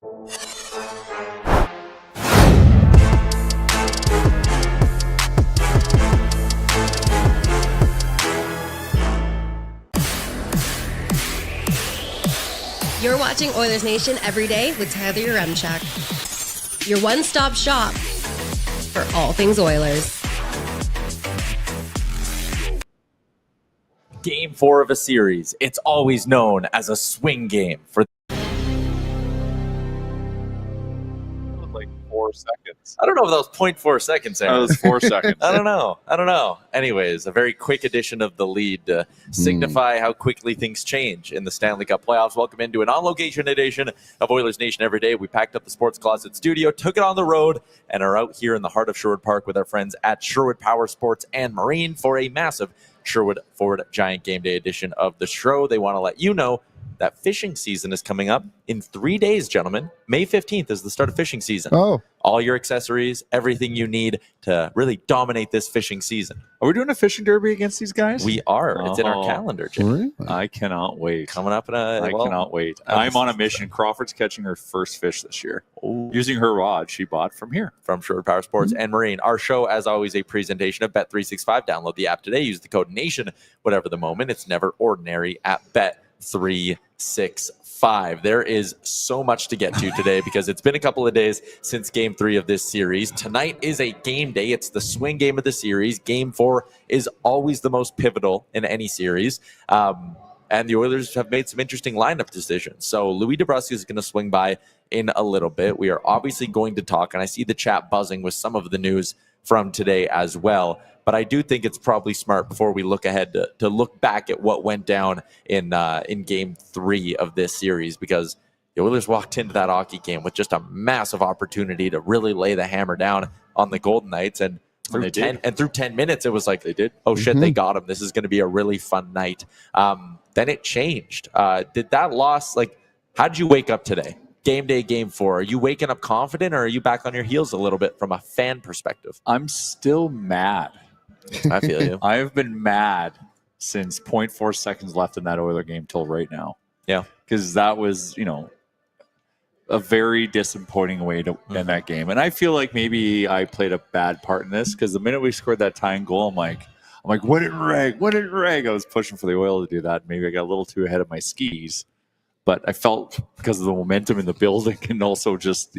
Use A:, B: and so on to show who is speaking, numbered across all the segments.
A: You're watching Oilers Nation Everyday with Tyler Yaremchuk. Your one-stop shop for all things Oilers.
B: Game 4 of a series. It's always known as a swing game for
C: like 4 seconds.
B: I don't know if that was 0.4 seconds, Aaron.
C: That was 4 seconds.
B: I don't know. Anyways, a very quick edition of the lead to signify how quickly things change in the Stanley Cup playoffs. Welcome into an on-location edition of Oilers Nation Everyday. We packed up the Sports Closet studio, took it on the road, and are out here in the heart of Sherwood Park with our friends at Sherwood Power Sports and Marine for a massive Sherwood Ford Giant Game Day edition of the show. They want to let you know that fishing season is coming up in 3 days, gentlemen. May 15th is the start of fishing season.
D: Oh.
B: All your accessories, everything you need to really dominate this fishing season.
C: Are we doing a fishing derby against these guys?
B: We are. It's in our calendar, Jim.
D: Really?
C: I cannot wait.
B: Coming up in
C: I cannot wait. I'm on a mission. Crawford's catching her first fish this year. Using her rod she bought from here.
B: From Sherwood Power Sports and Marine. Our show, as always, a presentation of Bet365. Download the app today. Use the code NATION. Whatever the moment, it's never ordinary at Bet365. There is so much to get to today because it's been a couple of days since Game 3 of this series. Tonight is a game day. It's the swing game of the series. Game 4 is always the most pivotal in any series. And the Oilers have made some interesting lineup decisions. So Louis DeBrusk is going to swing by in a little bit. We are obviously going to talk, and I see the chat buzzing with some of the news from today as well. But I do think it's probably smart before we look ahead to look back at what went down in Game 3 of this series, because the Oilers walked into that hockey game with just a massive opportunity to really lay the hammer down on the Golden Knights. And through 10 minutes, it was like,
C: they did.
B: Oh, shit, they got him. This is going to be a really fun night. Then it changed. Did that loss, how did you wake up today? Game day, Game 4. Are you waking up confident, or are you back on your heels a little bit from a fan perspective?
C: I'm still mad.
B: I feel you.
C: I have been mad since 0.4 seconds left in that Oiler game till right now.
B: Yeah.
C: Because that was, a very disappointing way to end that game. And I feel like maybe I played a bad part in this, because the minute we scored that tying goal, I'm like, what did rag? I was pushing for the Oil to do that. Maybe I got a little too ahead of my skis. But I felt, because of the momentum in the building and also just,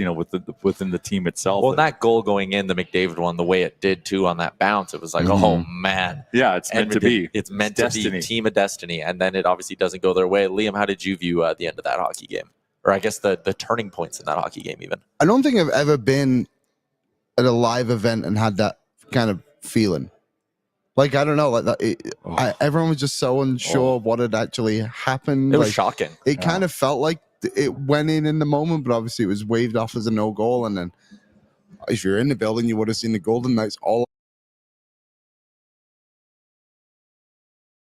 C: within the team itself.
B: Well, that goal going in, the McDavid one, the way it did too on that bounce, it was like, oh man.
C: Yeah, it's meant to be.
B: It's meant to be team of destiny. And then it obviously doesn't go their way. Liam, how did you view the end of that hockey game? Or I guess the turning points in that hockey game even?
D: I don't think I've ever been at a live event and had that kind of feeling. I don't know. Everyone was just so unsure of what had actually happened.
B: It was shocking.
D: It kind of felt like it went in the moment, but obviously it was waved off as a no goal. And then if you're in the building, you would have seen the Golden Knights all.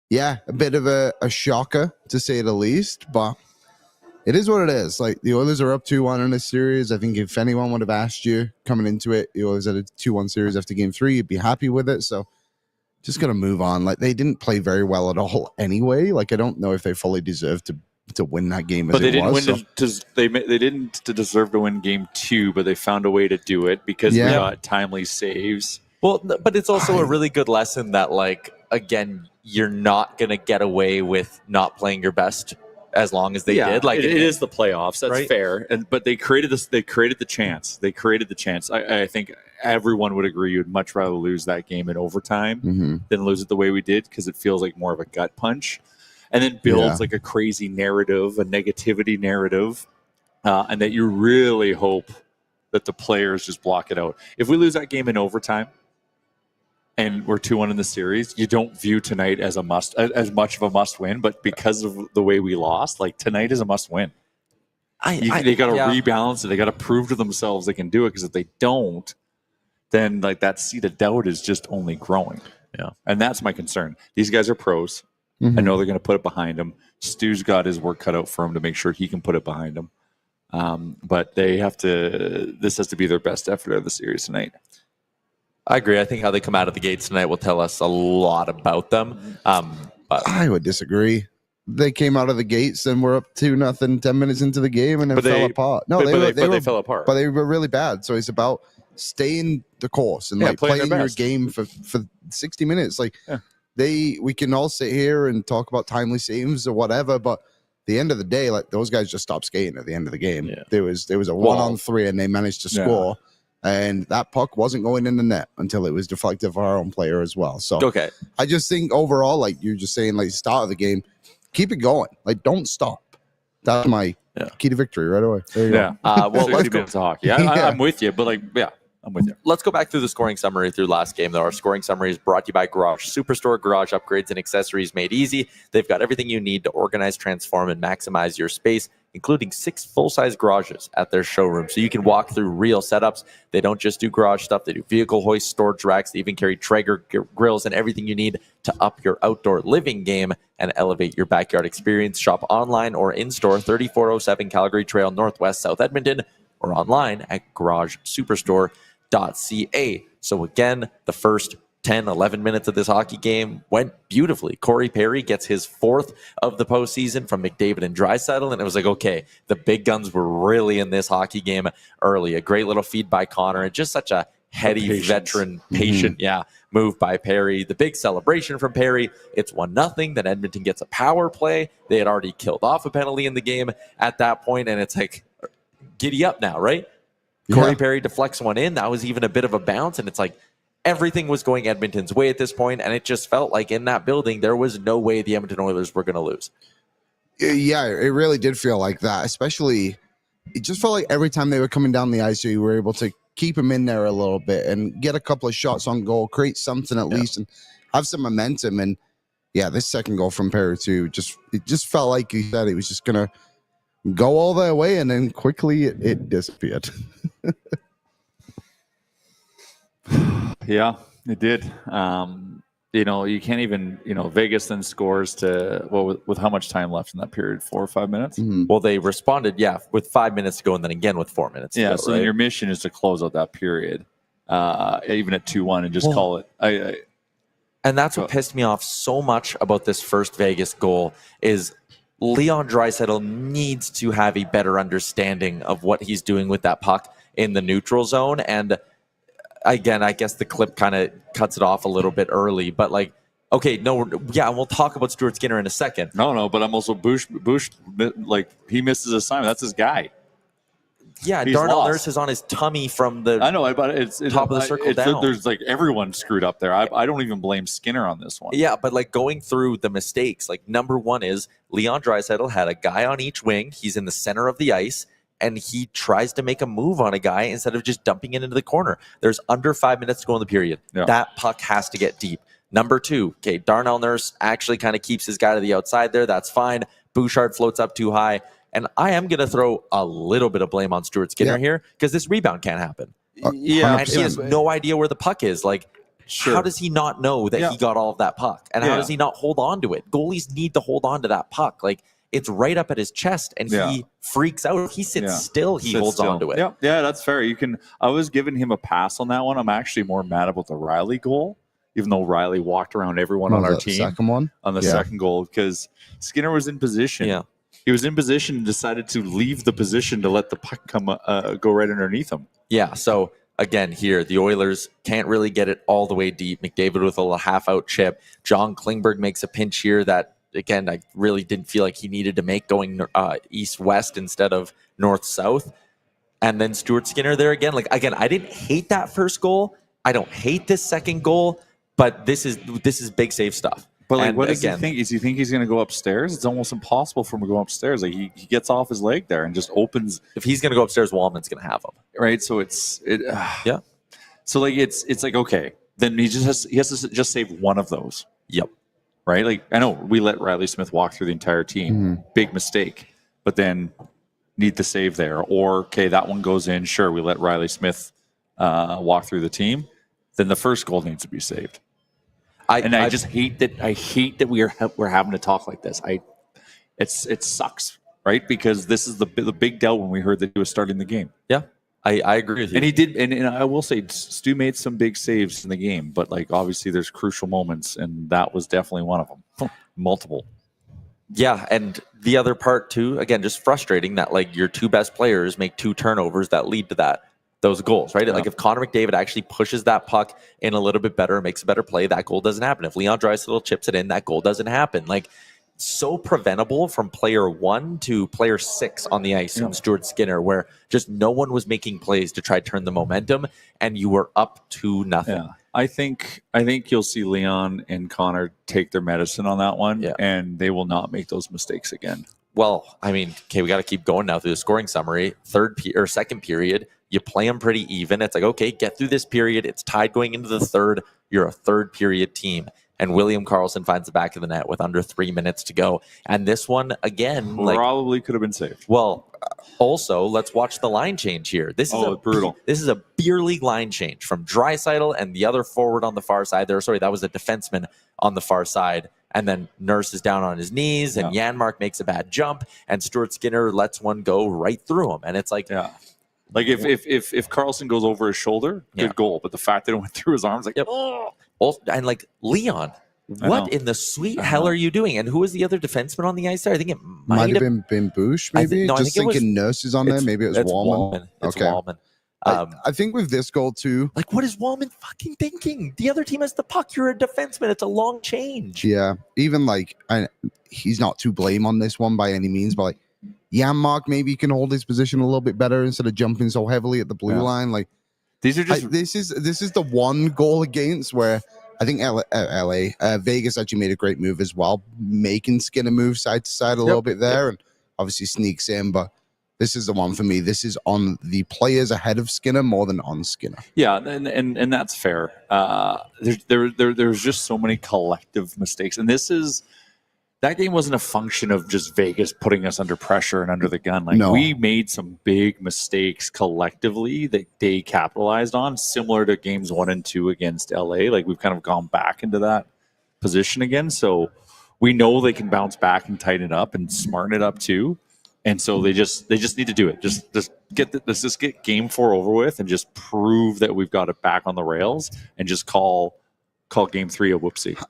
D: Yeah, a bit of a shocker, to say the least. But it is what it is. The Oilers are up 2-1 in this series. I think if anyone would have asked you coming into it, the Oilers had a 2-1 series after Game 3, you'd be happy with it. So just got to move on. They didn't play very well at all anyway. I don't know if they fully deserved to win that game.
C: But they didn't win. They didn't deserve to win Game 2, but they found a way to do it because we got timely saves.
B: Well, but it's also a really good lesson that, again, you're not going to get away with not playing your best as long as they did.
C: It is the playoffs. That's right? Fair. But they created this. They created the chance. I think everyone would agree you'd much rather lose that game in overtime than lose it the way we did, because it feels like more of a gut punch, and then builds a crazy narrative, a negativity narrative, and that you really hope that the players just block it out. If we lose that game in overtime and we're 2-1 in the series, you don't view tonight as much of a must win, but because of the way we lost, tonight is a must win. They got to rebalance it. They got to prove to themselves they can do it, because if they don't, then that seed of doubt is just only growing. Yeah. And that's my concern. These guys are pros. I know they're going to put it behind him. Stu's got his work cut out for him to make sure he can put it behind him. But this has to be their best effort of the series tonight.
B: I agree. I think how they come out of the gates tonight will tell us a lot about them. But
D: I would disagree. they came out of the gates and were up 2-0 10 minutes into the game and then fell apart. No, they fell apart. But they were really bad. So it's about staying the course and like playing your game for 60 minutes. Like we can all sit here and talk about timely saves or whatever, but at the end of the day, like those guys just stopped skating at the end of the game. Yeah. There was a 1-on-3 and they managed to score. And that puck wasn't going in the net until it was deflected for our own player as well. So I just think overall, like you're just saying, like start of the game, keep it going. Like don't stop. That's my key to victory right away. There you go.
C: Well, let's go to hockey. I'm with you, but I'm with you.
B: Let's go back through the scoring summary through last game, though. Our scoring summary is brought to you by Garage Superstore. Garage upgrades and accessories made easy. They've got everything you need to organize, transform, and maximize your space, including 6 full-size garages at their showroom. So you can walk through real setups. They don't just do garage stuff. They do vehicle hoist, storage racks. They even carry Traeger grills and everything you need to up your outdoor living game and elevate your backyard experience. Shop online or in-store, 3407 Calgary Trail, Northwest, South Edmonton, or online at garagesuperstore.ca. So again, the first 10, 11 minutes of this hockey game went beautifully. Corey Perry gets his 4th of the postseason from McDavid and Draisaitl, and it was like, okay, the big guns were really in this hockey game early. A great little feed by Connor, and just such a heady veteran, patient, move by Perry. The big celebration from Perry. It's 1-0. Then Edmonton gets a power play. They had already killed off a penalty in the game at that point, and it's like, giddy up now, right? Corey Perry deflects one in. That was even a bit of a bounce, and it's like everything was going Edmonton's way at this point, and it just felt like in that building there was no way the Edmonton Oilers were going to lose.
D: Yeah, it really did feel like that, especially it just felt like every time they were coming down the ice, you were able to keep them in there a little bit and get a couple of shots on goal, create something at least, and have some momentum. And this second goal from Perry too, it just felt like he said it was just going to go all their way, and then quickly it disappeared.
C: Yeah, it did. You can't even, Vegas then scores to, with how much time left in that period? 4 or 5 minutes?
B: Mm-hmm. Well, they responded, with 5 minutes to go, and then again with 4 minutes to go,
C: so your mission is to close out that period, even at 2-1, and just call it.
B: And that's what pissed me off so much about this first Vegas goal is Leon Draisaitl needs to have a better understanding of what he's doing with that puck in the neutral zone. And again, I guess the clip kind of cuts it off a little bit early, but we'll talk about Stuart Skinner in a second.
C: No, but I'm also Bush, he misses his assignment. That's his guy.
B: Yeah, Darnell Nurse is on his tummy from the top of the circle down.
C: There's everyone screwed up there. I don't even blame Skinner on this one.
B: Yeah, but going through the mistakes, number one is Leon Draisaitl had a guy on each wing. He's in the center of the ice, and he tries to make a move on a guy instead of just dumping it into the corner. There's under 5 minutes to go in the period. Yeah. That puck has to get deep. Number two, Darnell Nurse actually kind of keeps his guy to the outside there. That's fine. Bouchard floats up too high. And I am going to throw a little bit of blame on Stuart Skinner here because this rebound can't happen. And he has no idea where the puck is. How does he not know that he got all of that puck? And how does he not hold on to it? Goalies need to hold on to that puck. It's right up at his chest, and he freaks out. He sits still. He holds on to it.
C: Yeah, that's fair. I was giving him a pass on that one. I'm actually more mad about the Reilly goal, even though Reilly walked around everyone on our team.
D: Second one?
C: On the second goal, because Skinner was in position. Yeah. He was in position and decided to leave the position to let the puck go right underneath him.
B: Yeah, so again here, the Oilers can't really get it all the way deep. McDavid with a little half-out chip. John Klingberg makes a pinch here that, again, I really didn't feel like he needed to make going east-west instead of north-south. And then Stuart Skinner there again. Again, I didn't hate that first goal. I don't hate this second goal, but this is big save stuff.
C: But what does he think? Does he think he's going to go upstairs? It's almost impossible for him to go upstairs. He gets off his leg there and just opens.
B: If he's going to go upstairs, Wallman's going to have him.
C: Right. So yeah. So it's okay. Then he has to just save one of those.
B: Yep.
C: Right. I know we let Reilly Smith walk through the entire team. Mm-hmm. Big mistake. But then need the save there. Or that one goes in. Sure, we let Reilly Smith walk through the team. Then the first goal needs to be saved. I just hate that. I hate that we're having to talk like this. It sucks, right? Because this is the big deal when we heard that he was starting the game.
B: Yeah, I agree with you.
C: And he did. And I will say, Stu made some big saves in the game, but obviously there's crucial moments, and that was definitely one of them. Multiple.
B: Yeah, and the other part too, again, just frustrating that like your two best players make two turnovers that lead to those goals, right? Yeah. Like if Connor McDavid actually pushes that puck in a little bit better, makes a better play, that goal doesn't happen. If Leon Draisaitl chips it in, that goal doesn't happen. Like so preventable from player 1 to player 6 on the ice from Stuart Skinner, where just no one was making plays to try to turn the momentum, and you were up 2-0.
C: Yeah. I think you'll see Leon and Connor take their medicine on that one, and they will not make those mistakes again.
B: Well, I mean, okay, we got to keep going now through the scoring summary. Second period, you play them pretty even. It's like, okay, get through this period. It's tied going into the third. You're a third period team. And William Karlsson finds the back of the net with under 3 minutes to go. And this one, again,
C: probably could have been saved.
B: Well, also, let's watch the line change here. This is
C: brutal.
B: This is a beer league line change from Draisaitl and the other forward on the far side there. Sorry, that was a defenseman on the far side. And then Nurse is down on his knees, and Janmark makes a bad jump, and Stuart Skinner lets one go right through him. And it's like,
C: like if Karlsson goes over his shoulder, good goal. But the fact that it went through his arms, like,
B: and like Leon, what in the sweet hell are you doing? And who was the other defenseman on the ice there? I think it might have been
D: Bush, maybe.
B: I
D: just thinking Nurse is on there. Maybe it was Wallman.
B: It's Wallman.
D: I think with this goal too,
B: like, what is Wallman fucking thinking? The other team has the puck. You're a defenseman. It's a long change.
D: Yeah, even like he's not to blame on this one by any means, but like Janmark maybe can hold his position a little bit better instead of jumping so heavily at the blue line. Like
C: these are just
D: this is the one goal against where I think Vegas actually made a great move as well, making Skinner move side to side a little bit there, and obviously sneaks in, but. This is the one for me. This is on the players ahead of Skinner more than on Skinner.
C: Yeah, and that's fair. There's just so many collective mistakes, and that game wasn't a function of just Vegas putting us under pressure and under the gun. Like we made some big mistakes collectively that they capitalized on, similar to games 1 and 2 against LA. Like we've kind of gone back into that position again, so we know they can bounce back and tighten it up and smarten it up too. And so they just need to do it. Let's just get game 4 over with and just prove that we've got it back on the rails and just call game 3 a whoopsie.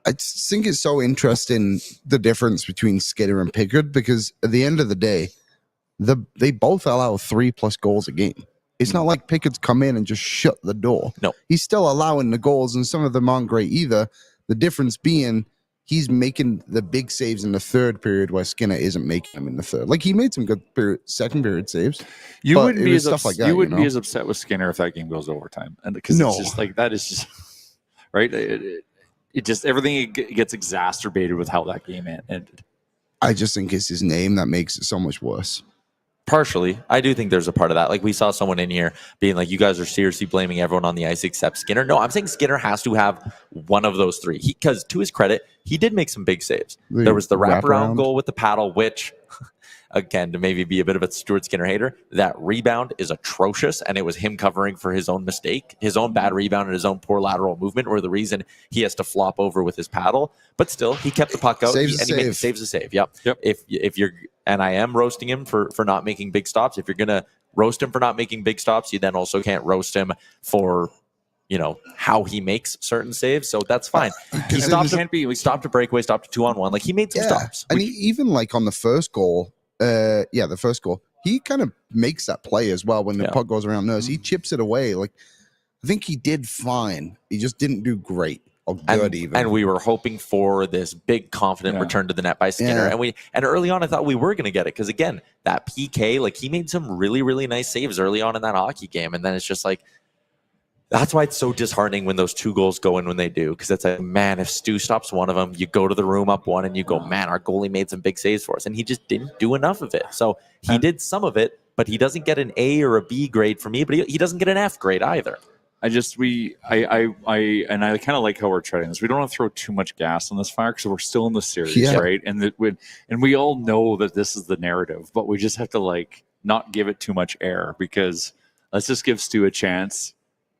D: I just think it's so interesting the difference between Skinner and Pickard, because at the end of the day, they both allow 3+ goals a game. It's not like Pickard's come in and just shut the door.
B: No,
D: he's still allowing the goals, and some of them aren't great either. The difference being, he's making the big saves in the third period where Skinner isn't making them in the third. Like, he made some good second period saves.
C: You wouldn't be as upset with Skinner if that game goes overtime. And because it's just like, that is just right. It just, everything gets exacerbated with how that game ended.
D: I just think it's his name that makes it so much worse.
B: Partially. I do think there's a part of that. Like, we saw someone in here being like, you guys are seriously blaming everyone on the ice except Skinner. No, I'm saying Skinner has to have one of those three. Because to his credit, he did make some big saves. There was the wraparound goal with the paddle, which, again, to maybe be a bit of a Stuart Skinner hater, that rebound is atrocious, and it was him covering for his own mistake. His own bad rebound and his own poor lateral movement were the reason he has to flop over with his paddle. But still, he kept the puck out,
D: saves
B: a save. Yep. If you're, and I am roasting him for not making big stops. If you're going to roast him for not making big stops, you then also can't roast him for, how he makes certain saves. So that's fine. He stopped a breakaway, stopped a 2-on-1. Like, he made some stops.
D: And even like on the first goal, the first goal, he kind of makes that play as well when the puck goes around Nurse. He chips it away. Like, I think he did fine. He just didn't do great. And
B: we were hoping for this big confident return to the net by Skinner. And early on I thought we were going to get it, because again, that PK, like, he made some really, really nice saves early on in that hockey game. And then it's just like, that's why it's so disheartening when those 2 goals go in when they do, because it's like, man, if Stu stops one of them, you go to the room up 1 and you go, man, our goalie made some big saves for us. And he just didn't do enough of it. So he did some of it, but he doesn't get an A or a B grade from me, but he doesn't get an F grade either.
C: I kind of like how we're treading this. We don't want to throw too much gas on this fire because we're still in the series, right? And we all know that this is the narrative, but we just have to not give it too much air, because let's just give Stu a chance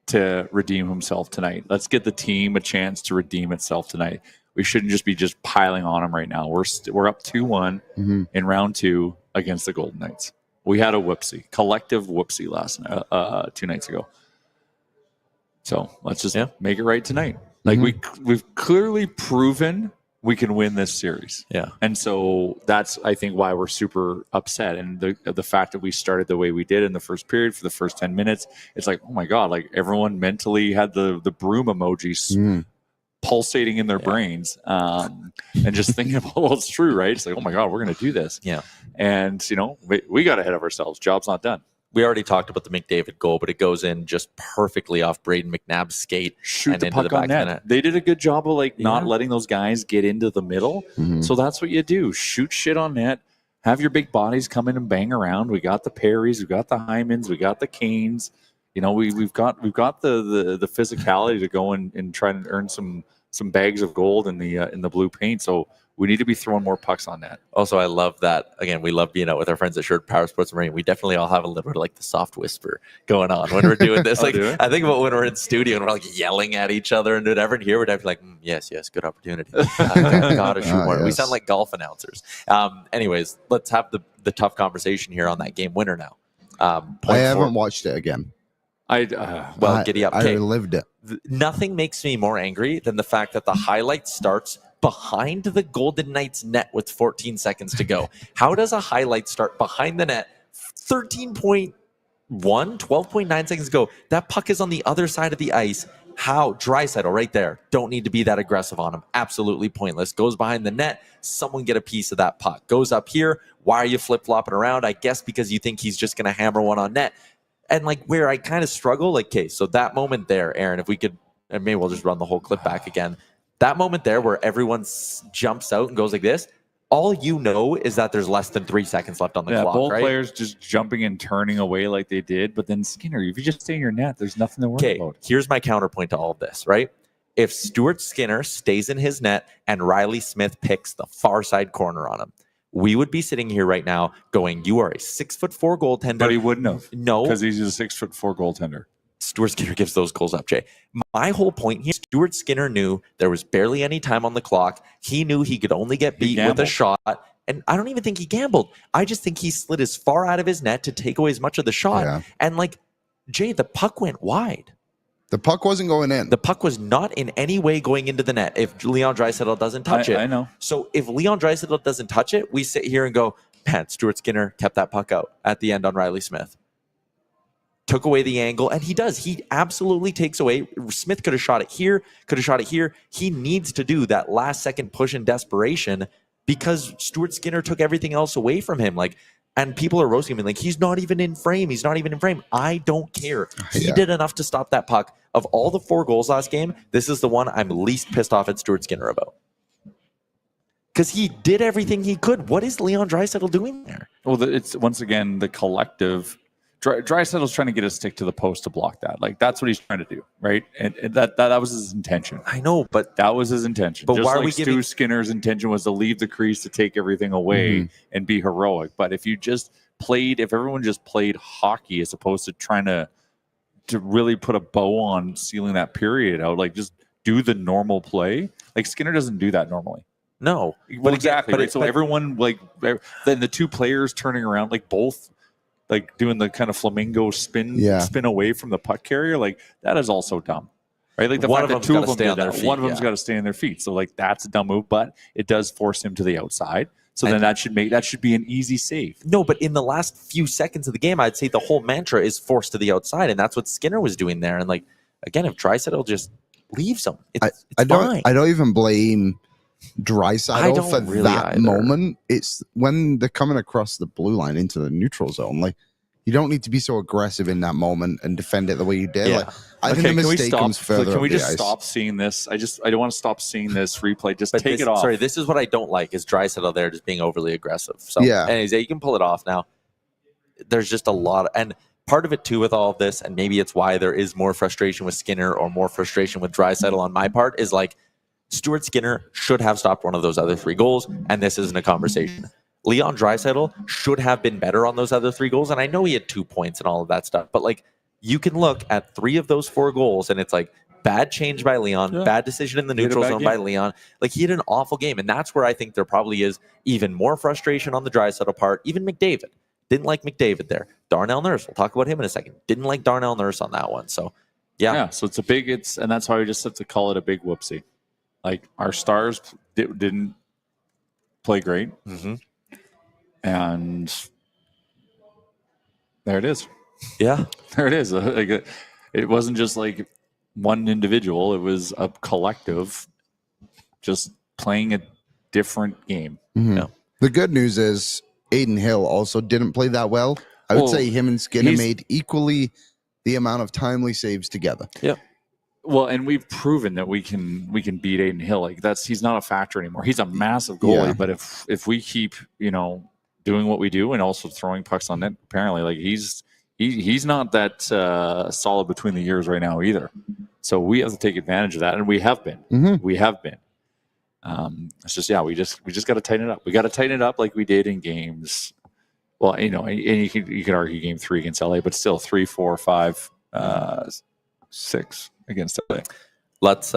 C: to redeem himself tonight. Let's get the team a chance to redeem itself tonight. We shouldn't just be piling on him right now. We're up 2-1 in round 2 against the Golden Knights. We had a collective whoopsie last 2 nights ago. So let's just make it right tonight. Like, we've clearly proven we can win this series.
B: Yeah.
C: And so that's, I think, why we're super upset. And the fact that we started the way we did in the first period for the first 10 minutes, it's like, oh my God, like everyone mentally had the broom emojis pulsating in their brains. And just thinking about, well, it's true, right? It's like, oh my God, we're going to do this.
B: Yeah.
C: And, we got ahead of ourselves. Job's not done.
B: We already talked about the McDavid goal, but it goes in just perfectly off Braden McNabb's skate.
C: Shoot the puck on net. They did a good job of not letting those guys get into the middle. So that's what you do. Shoot shit on net. Have your big bodies come in and bang around. We got the Perrys, we got the Hymans, we got the Canes. We've got the physicality to go and try and earn some bags of gold in the blue paint. So we need to be throwing more pucks on net.
B: Also, I love that. Again, we love being out with our friends at Shirt Power Sports Marine. We definitely all have a little bit of the soft whisper going on when we're doing this. I think about when we're in studio and we're yelling at each other and whatever. And here we're definitely yes, good opportunity. Gotta shoot more. Yes. We sound like golf announcers. Anyways, let's have the tough conversation here on that game winner now.
D: I haven't watched it again.
B: Giddy up.
D: I lived it.
B: Nothing makes me more angry than the fact that the highlight starts behind the Golden Knights net with 14 seconds to go. How does a highlight start behind the net? 12.9 seconds ago. That puck is on the other side of the ice. How? Draisaitl right there. Don't need to be that aggressive on him. Absolutely pointless. Goes behind the net. Someone get a piece of that puck. Goes up here. Why are you flip-flopping around? I guess because you think he's just going to hammer one on net. And where I kind of struggle, so that moment there, Aaron, if we could, and maybe we'll just run the whole clip back again. That moment there where everyone jumps out and goes like this, all you know is that there's less than 3 seconds left on the clock,
C: both
B: right?
C: Players just jumping and turning away like they did. But then Skinner, if you just stay in your net, there's nothing to worry about.
B: Here's my counterpoint to all of this, right? If Stuart Skinner stays in his net and Reilly Smith picks the far side corner on him, we would be sitting here right now going, you are a 6'4" goaltender.
C: But he wouldn't have.
B: No.
C: Because he's a 6'4" goaltender.
B: Stuart Skinner gives those goals up, Jay. My whole point here, Stuart Skinner knew there was barely any time on the clock. He knew he could only get beat with a shot. And I don't even think he gambled. I just think he slid as far out of his net to take away as much of the shot. Yeah. And Jay, the puck went wide.
D: The puck wasn't going in.
B: The puck was not in any way going into the net if Leon Draisaitl doesn't touch it.
C: I know.
B: So if Leon Draisaitl doesn't touch it, we sit here and go, man, Stuart Skinner kept that puck out at the end on Reilly Smith. Took away the angle, and he does. He absolutely takes away. Smith could have shot it here, could have shot it here. He needs to do that last-second push in desperation because Stuart Skinner took everything else away from him. And people are roasting him he's not even in frame. He's not even in frame. I don't care. He did enough to stop that puck. Of all the 4 goals last game, this is the one I'm least pissed off at Stuart Skinner about. Because he did everything he could. What is Leon Draisaitl doing there?
C: Well, it's once again the collective. Draisaitl's trying to get a stick to the post to block that. That's what he's trying to do, right? And that was his intention.
B: I know, but
C: that was his intention.
B: But
C: just
B: why are
C: like
B: we
C: Stu Skinner's intention was to leave the crease to take everything away and be heroic. But if everyone just played hockey as opposed to trying to really put a bow on sealing that period out, just do the normal play. Skinner doesn't do that normally.
B: No,
C: but exactly. Right? So everyone then the 2 players turning around both. Doing the kind of flamingo spin away from the puck carrier, that is also dumb, right? The fact that 2 of them did that, one of them's got to stay on their feet. So that's a dumb move, but it does force him to the outside. So then that should be an easy save.
B: No, but in the last few seconds of the game, I'd say the whole mantra is forced to the outside, and that's what Skinner was doing there. And again, if Draisaitl just leaves him, it's fine.
D: I don't even blame Draisaitl for really that moment. It's when they're coming across the blue line into the neutral zone. You don't need to be so aggressive in that moment and defend it the way you did.
B: Yeah.
D: I think the mistake comes further.
C: Can we just stop seeing this? I don't want to stop seeing this replay. Just take it off.
B: Sorry, this is what I don't like is Draisaitl there just being overly aggressive. So anyways, you can pull it off now. There's just a lot and part of it too with all of this, and maybe it's why there is more frustration with Skinner or more frustration with Draisaitl on my part, is Stuart Skinner should have stopped one of those other 3 goals, and this isn't a conversation. Leon Draisaitl should have been better on those other 3 goals, and I know he had 2 points and all of that stuff, but you can look at 3 of those 4 goals, and it's bad change by Leon, bad decision in the neutral zone by Leon. He had an awful game, and that's where I think there probably is even more frustration on the Draisaitl part. Even McDavid. Didn't like McDavid there. Darnell Nurse, we'll talk about him in a second. Didn't like Darnell Nurse on that one, so yeah.
C: So it's and that's why we just have to call it a big whoopsie. Like our stars didn't play great, and there it is.
B: Yeah,
C: there it is. It wasn't just like one individual; it was a collective, just playing a different game.
D: Mm-hmm.
B: Yeah.
D: The good news is Aiden Hill also didn't play that well. I would say him and Skinner made equally the amount of timely saves together.
B: Yeah.
C: Well, and we've proven that we can beat Aiden Hill. Like he's not a factor anymore. He's a massive goalie, but if we keep doing what we do and also throwing pucks on net, apparently like he's not that solid between the ears right now either. So we have to take advantage of that, and we have been. We have been. It's just we just got to tighten it up. We got to tighten it up like we did in games. Well, and you could argue game 3 against LA, but still 3, 4, 5, 6 against LA.
B: Let's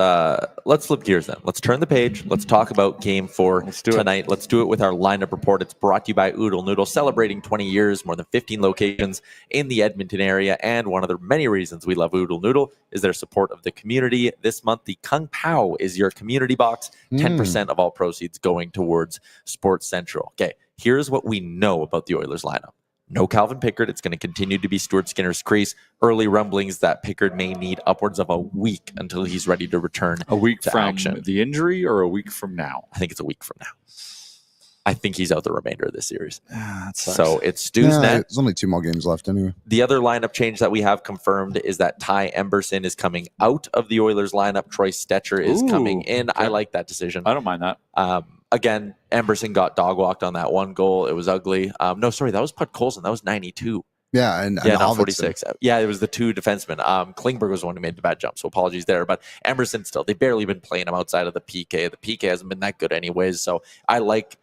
B: flip gears then. Let's turn the page. Let's talk about game 4 tonight. Let's do it with our lineup report. It's brought to you by Oodle Noodle, celebrating 20 years, more than 15 locations in the Edmonton area. And one of the many reasons we love Oodle Noodle is their support of the community. This month, the Kung Pao is your community box. 10% of all proceeds going towards Sports Central. Okay, here's what we know about the Oilers lineup. No Calvin Pickard. It's going to continue to be Stuart Skinner's crease. Early rumblings that Pickard may need upwards of a week until he's ready to return.
C: A week
B: to
C: from
B: action.
C: The injury, or a week from now?
B: I think it's a week from now. I think he's out the remainder of this series.
C: That sucks.
B: So it's Stu's net.
D: There's only 2 more games left anyway.
B: The other lineup change that we have confirmed is that Ty Emberson is coming out of the Oilers lineup. Troy Stetcher is coming in. Okay. I like that decision.
C: I don't mind that.
B: Again, Emberson got dog walked on that one goal. It was ugly. No, sorry, that was Put Colson. That was 92.
D: Yeah, and
B: not 46. Yeah, it was the 2 defensemen. Klingberg was the one who made the bad jump, so apologies there. But Emberson still, they've barely been playing him outside of the PK. The PK hasn't been that good anyways. So I like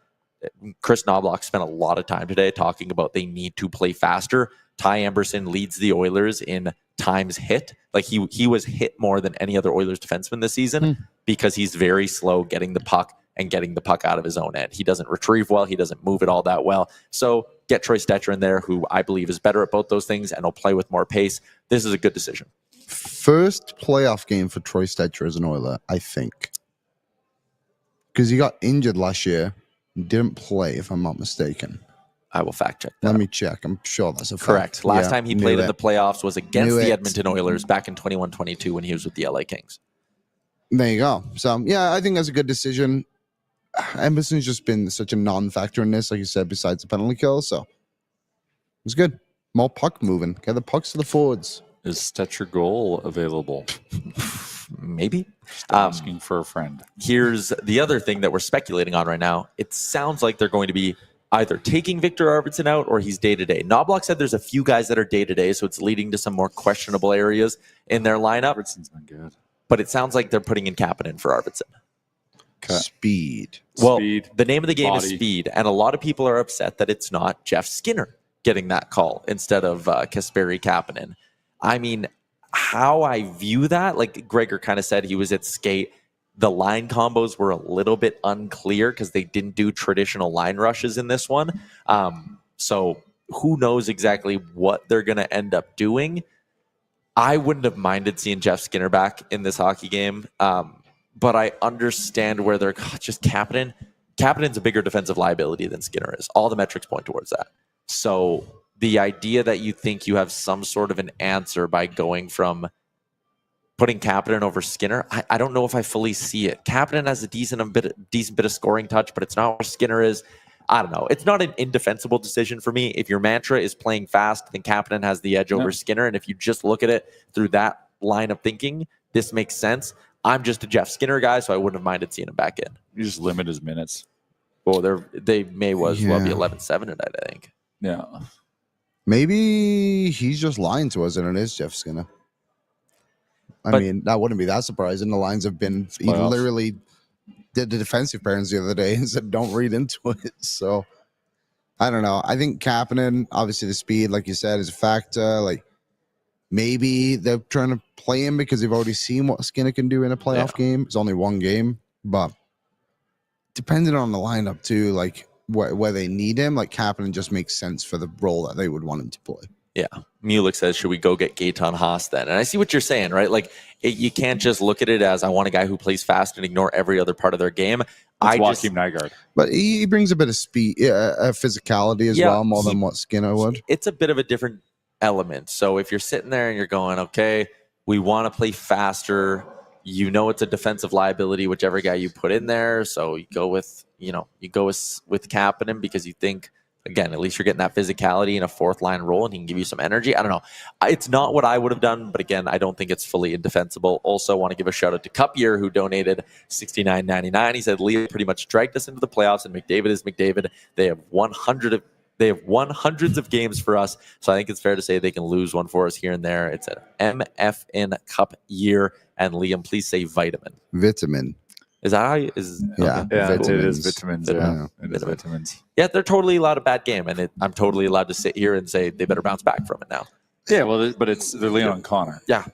B: Chris Knobloch spent a lot of time today talking about they need to play faster. Ty Emberson leads the Oilers in times hit. Like he was hit more than any other Oilers defenseman this season because he's very slow getting the puck and getting the puck out of his own end. He doesn't retrieve well. He doesn't move it all that well. So get Troy Stetcher in there, who I believe is better at both those things and will play with more pace. This is a good decision.
D: First playoff game for Troy Stetcher as an Oiler, I think. Because he got injured last year and didn't play, if I'm not mistaken.
B: I will fact check that.
D: Let me check. I'm sure that's a fact.
B: Correct. Last time he played in the playoffs was against the Edmonton Oilers back in 21-22 when he was with the LA Kings.
D: There you go. So, yeah, I think that's a good decision. Emerson's just been such a non-factor in this, like you said, besides the penalty kill. So it's good. More puck moving. Get the pucks to the forwards.
C: Is Stetcher goal available?
B: Maybe.
C: Asking for a friend.
B: Here's the other thing that we're speculating on right now. It sounds like they're going to be either taking Victor Arvidsson out or he's day-to-day. Knobloch said there's a few guys that are day-to-day, so it's leading to some more questionable areas in their lineup.
C: Arvidsson's been good.
B: But it sounds like they're putting in Kapanen for Arvidsson.
D: Speed.
B: Well,
C: Speed,
B: the name of the game is
C: body.
B: speed, and a lot of people are upset that it's not Jeff Skinner getting that call instead of Kasperi Kapanen. I mean, how I view that, like Gregor kind of said, he was at skate. The line combos were a little bit unclear because they didn't do traditional line rushes in this one. So who knows exactly what they're going to end up doing. I wouldn't have minded seeing Jeff Skinner back in this hockey game. But I understand where they're just Kapanen. Kapanen's a bigger defensive liability than Skinner is. All the metrics point towards that. So the idea that you think you have some sort of an answer by going from putting Kapanen over Skinner, I don't know if I fully see it. Kapanen has a decent bit of scoring touch, but it's not where Skinner is. I don't know. It's not an indefensible decision for me. If your mantra is playing fast, then Kapanen has the edge over Skinner. And if you just look at it through that line of thinking, this makes sense. I'm just a Jeff Skinner guy, so I wouldn't have minded seeing him back in.
C: You just limit his minutes.
B: Well, they may well be 11-7 tonight, I think.
C: Yeah.
D: Maybe he's just lying to us and it is Jeff Skinner. I mean, that wouldn't be that surprising. The lines have been, he literally did the defensive pairings the other day and said, don't read into it. So, I don't know. I think Kapanen, obviously the speed, like you said, is a factor. Like, maybe they're trying to play him because they've already seen what Skinner can do in a playoff game. It's only one game, but depending on the lineup too, like where they need him, like Kapanen just makes sense for the role that they would want him to play.
B: Yeah. Mulek says, should we go get Gaetan Haas then? And I see what you're saying, right? Like, you can't just look at it as I want a guy who plays fast and ignore every other part of their game.
C: It's Joakim Nygaard.
D: But he brings a bit of speed, physicality as well, more than what Skinner would.
B: It's a bit of a different element. So if you're sitting there and you're going, okay, we want to play faster, it's a defensive liability, whichever guy you put in there. So you go with Kapanen because you think, again, at least you're getting that physicality in a fourth line role and he can give you some energy. I don't know. It's not what I would have done, but again, I don't think it's fully indefensible. Also want to give a shout out to Cupier, who donated $69.99. He said, Leo pretty much dragged us into the playoffs and McDavid is McDavid. They have won hundreds of games for us. So I think it's fair to say they can lose one for us here and there. It's an MFN Cup year. And Liam, please say vitamin.
D: Vitamin.
B: Is that how you, is?
D: Yeah,
B: okay.
C: Yeah, it is vitamins. Yeah, it is vitamins.
B: Yeah, they're totally allowed a bad game, and I'm totally allowed to sit here and say they better bounce back from it now.
C: Yeah, well, but they're Leon and Connor.
B: Yeah.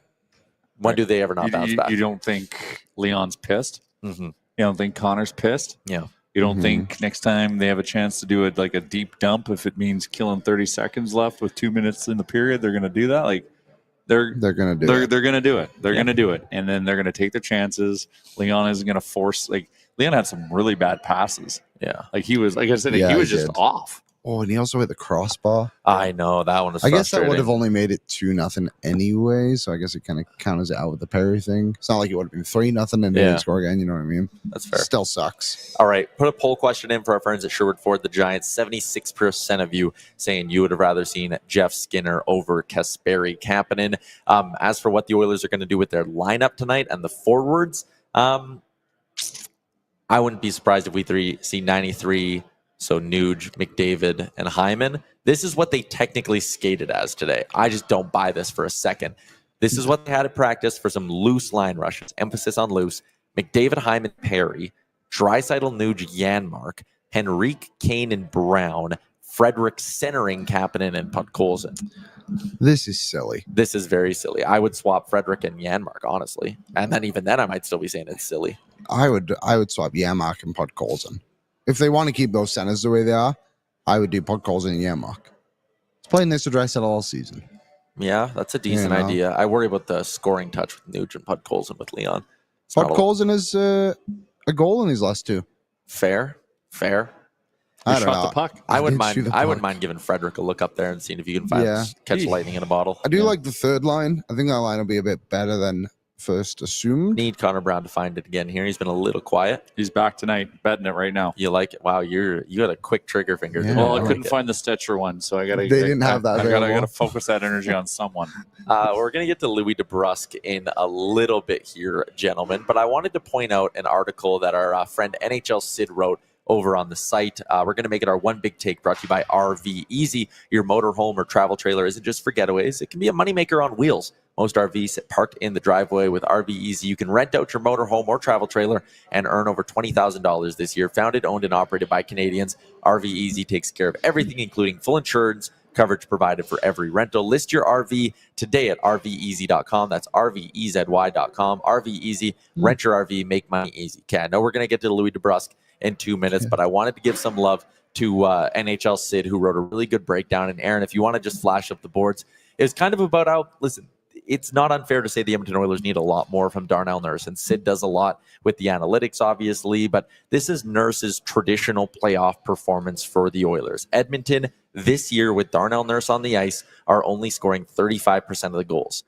B: When do they ever not bounce back?
C: You don't think Leon's pissed?
B: Mm-hmm.
C: You don't think Connor's pissed?
B: Yeah.
C: You don't think next time they have a chance to do it like a deep dump, if it means killing 30 seconds left with 2 minutes in the period, they're going to do that? Like, they're going to do it. They're going to do it. They're going to do it. And then they're going to take their chances. Leon isn't going to force, like, Leon had some really bad passes.
B: Yeah.
C: Like, he was, like I said, he was just off.
D: Oh, and he also hit the crossbar.
B: I know. That one was
D: I guess that
B: frustrating.
D: would have only made it 2-0 anyway, so I guess it kind of counters it out with the Perry thing. It's not like it would have been 3-0 and they didn't score again, you know what I mean?
B: That's fair.
D: Still sucks.
B: All right, put a poll question in for our friends at Sherwood Ford, the Giants. 76% of you saying you would have rather seen Jeff Skinner over Kasperi Kapanen. As for what the Oilers are going to do with their lineup tonight and the forwards, I wouldn't be surprised if we see 93. So Nuge, McDavid, and Hyman. This is what they technically skated as today. I just don't buy this for a second. This is what they had at practice for some loose line rushes. Emphasis on loose. McDavid, Hyman, Perry, Draisaitl, Nuge, Janmark, Henrique, Kane, and Brown, Frederick centering Kapanen and Podkolzin.
D: This is silly.
B: This is very silly. I would swap Frederick and Janmark, honestly. And then even then, I might still be saying it's silly.
D: I would swap Janmark and Podkolzin. If they want to keep those centers the way they are, I would do Podkolzin and Janmark. He's playing this to Draisaitl all season.
B: Yeah, that's a decent idea. I worry about the scoring touch with Nuge and Podkolzin with Leon.
D: Podkolzin is a goal in these last two.
B: Fair.
D: I don't
C: shot
D: know.
C: the puck.
B: I wouldn't mind giving Frederick a look up there and seeing if you can catch lightning in a bottle.
D: I do like the third line. I think that line will be a bit better than first assumed.
B: Need Connor Brown to find it again here. He's been a little quiet.
C: He's back tonight, betting it right now.
B: You like it? Wow, you got a quick trigger finger.
D: Yeah.
C: Well, I couldn't find the Stetcher one, so I got to.
D: They didn't have that.
C: I got to focus that energy on someone.
B: We're gonna get to Louis DeBrusk in a little bit here, gentlemen. But I wanted to point out an article that our friend NHL Sid wrote over on the site. We're going to make it our one big take, brought to you by RV Easy. Your motorhome or travel trailer isn't just for getaways. It can be a moneymaker on wheels. Most RVs sit parked in the driveway. With RV Easy, you can rent out your motorhome or travel trailer and earn over $20,000 this year. Founded, owned, and operated by Canadians, RV Easy takes care of everything, including full insurance, coverage provided for every rental. List your RV today at RVEasy.com. That's RVEZY.com. RV Easy. Rent your RV. Make money easy. Okay, I know we're going to get to Louis DeBrusk in 2 minutes, but I wanted to give some love to NHL Sid, who wrote a really good breakdown. And Aaron, if you want to just flash up the boards, it was kind of about how, listen, it's not unfair to say the Edmonton Oilers need a lot more from Darnell Nurse, and Sid does a lot with the analytics, obviously, but this is Nurse's traditional playoff performance for the Oilers. Edmonton, this year with Darnell Nurse on the ice, are only scoring 35% of the goals.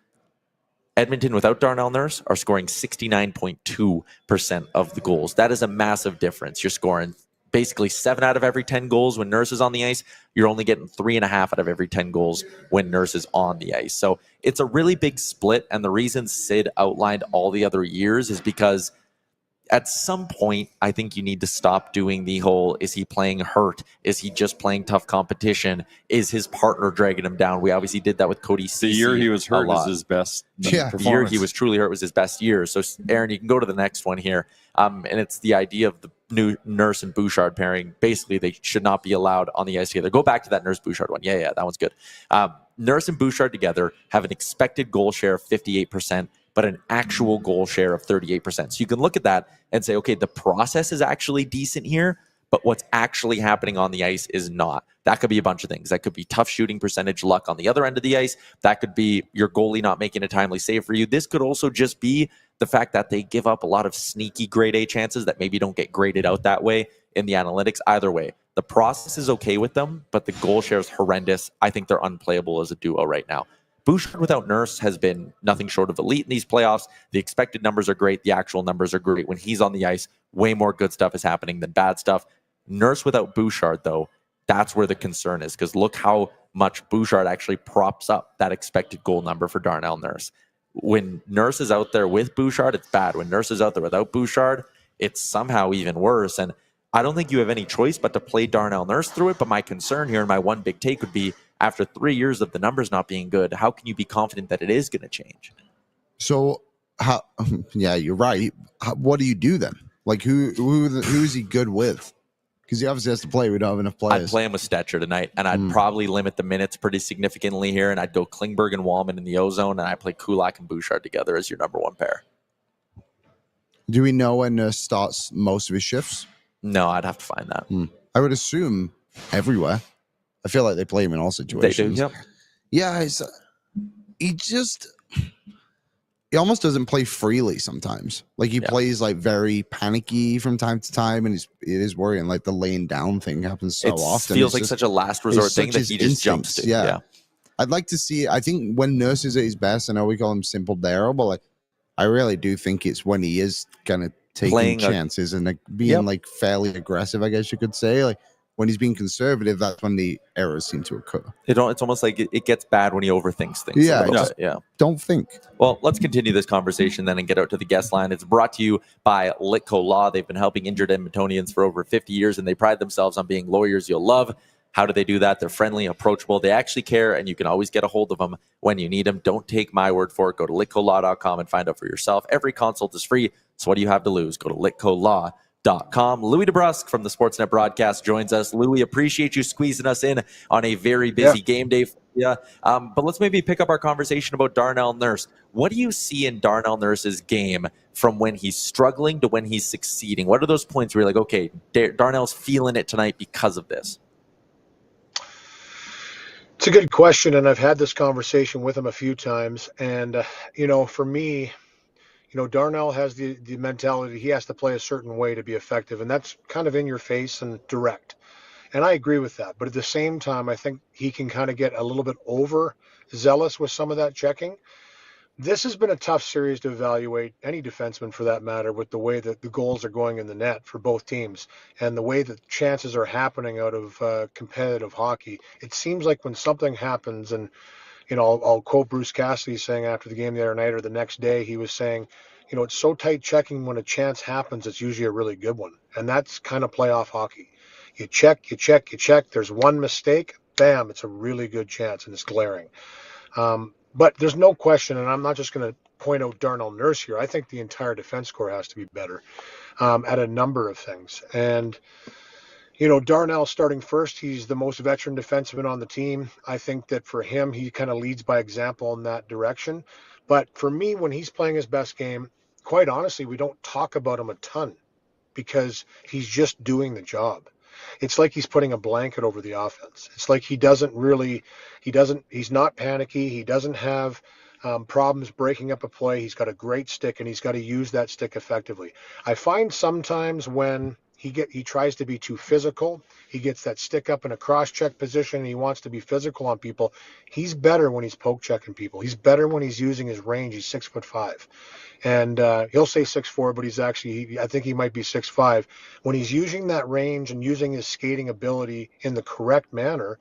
B: Edmonton, without Darnell Nurse, are scoring 69.2% of the goals. That is a massive difference. You're scoring basically 7 out of every 10 goals when Nurse is on the ice. You're only getting 3.5 out of every 10 goals when Nurse is on the ice. So it's a really big split. And the reason Sid outlined all the other years is because at some point, I think you need to stop doing the whole, is he playing hurt? Is he just playing tough competition? Is his partner dragging him down? We obviously did that with Cody Ceci.
C: The year he was hurt was his best
B: The year he was truly hurt was his best year. So, Aaron, you can go to the next one here. And it's the idea of the new Nurse and Bouchard pairing. Basically, they should not be allowed on the ice together. Go back to that Nurse-Bouchard one. Yeah, that one's good. Nurse and Bouchard together have an expected goal share of 58%, but an actual goal share of 38%. So you can look at that and say, okay, the process is actually decent here, but what's actually happening on the ice is not. That could be a bunch of things. That could be tough shooting percentage, luck on the other end of the ice. That could be your goalie not making a timely save for you. This could also just be the fact that they give up a lot of sneaky grade A chances that maybe don't get graded out that way in the analytics. Either way, the process is okay with them, but the goal share is horrendous. I think they're unplayable as a duo right now. Bouchard without Nurse has been nothing short of elite in these playoffs. The expected numbers are great. The actual numbers are great. When he's on the ice, way more good stuff is happening than bad stuff. Nurse without Bouchard, though, that's where the concern is, because look how much Bouchard actually props up that expected goal number for Darnell Nurse. When Nurse is out there with Bouchard, it's bad. When Nurse is out there without Bouchard, it's somehow even worse. And I don't think you have any choice but to play Darnell Nurse through it. But my concern here and my one big take would be, after 3 years of the numbers not being good, how can you be confident that it is going to change?
D: So, yeah, you're right. What do you do then? Like, who is he good with? Because he obviously has to play. We don't have enough players.
B: I'd play him with Stetcher tonight, and I'd probably limit the minutes pretty significantly here, and I'd go Klingberg and Wallman in the ozone, and I'd play Kulak and Bouchard together as your number one pair.
D: Do we know when Nurse starts most of his shifts?
B: No, I'd have to find that.
D: I would assume everywhere. I feel like they play him in all situations.
B: They do, yep.
D: Yeah, he almost doesn't play freely sometimes. Like he plays like very panicky from time to time, and it is worrying. Like the laying down thing happens so often.
B: It feels like such a last resort thing that he just jumps to.
D: Yeah. I'd like to see. I think when Nurse is at his best, I know we call him simple Daryl, but like I really do think it's when he is kind of taking chances and like being like fairly aggressive, I guess you could say. Like when he's being conservative, that's when the errors seem to occur.
B: It's almost like it gets bad when he overthinks things.
D: Yeah, don't think.
B: Well, let's continue this conversation then and get out to the guest line. It's brought to you by Litco Law. They've been helping injured Edmontonians for over 50 years, and they pride themselves on being lawyers you'll love. How do they do that? They're friendly, approachable. They actually care, and you can always get a hold of them when you need them. Don't take my word for it. Go to litcolaw.com and find out for yourself. Every consult is free, so what do you have to lose? Go to litcolaw.com. Louis DeBrusk from the Sportsnet broadcast joins us. Louis, appreciate you squeezing us in on a very busy game day for you. But let's maybe pick up our conversation about Darnell Nurse. What do you see in Darnell Nurse's game from when he's struggling to when he's succeeding? What are those points where you're like, okay, Darnell's feeling it tonight because of this?
E: It's a good question, and I've had this conversation with him a few times. And, for me, Darnell has the mentality he has to play a certain way to be effective, and that's kind of in your face and direct. And I agree with that. But at the same time, I think he can kind of get a little bit overzealous with some of that checking. This has been a tough series to evaluate any defenseman for that matter, with the way that the goals are going in the net for both teams and the way that chances are happening out of competitive hockey. It seems like when something happens, and I'll quote Bruce Cassidy saying after the game the other night or the next day, he was saying, it's so tight checking when a chance happens, it's usually a really good one. And that's kind of playoff hockey. You check. There's one mistake, bam, it's a really good chance, and it's glaring. But there's no question, and I'm not just going to point out Darnell Nurse here. I think the entire defense corps has to be better at a number of things. And, Darnell starting first, he's the most veteran defenseman on the team. I think that for him, he kind of leads by example in that direction. But for me, when he's playing his best game, quite honestly, we don't talk about him a ton because he's just doing the job. It's like he's putting a blanket over the offense. It's like he's not panicky. He doesn't have problems breaking up a play. He's got a great stick, and he's got to use that stick effectively. I find sometimes when he tries to be too physical, he gets that stick up in a cross-check position, and he wants to be physical on people. He's better when he's poke-checking people. He's better when he's using his range. He's 6'5". And he'll say 6'4", but he's actually, I think he might be 6'5". When he's using that range and using his skating ability in the correct manner,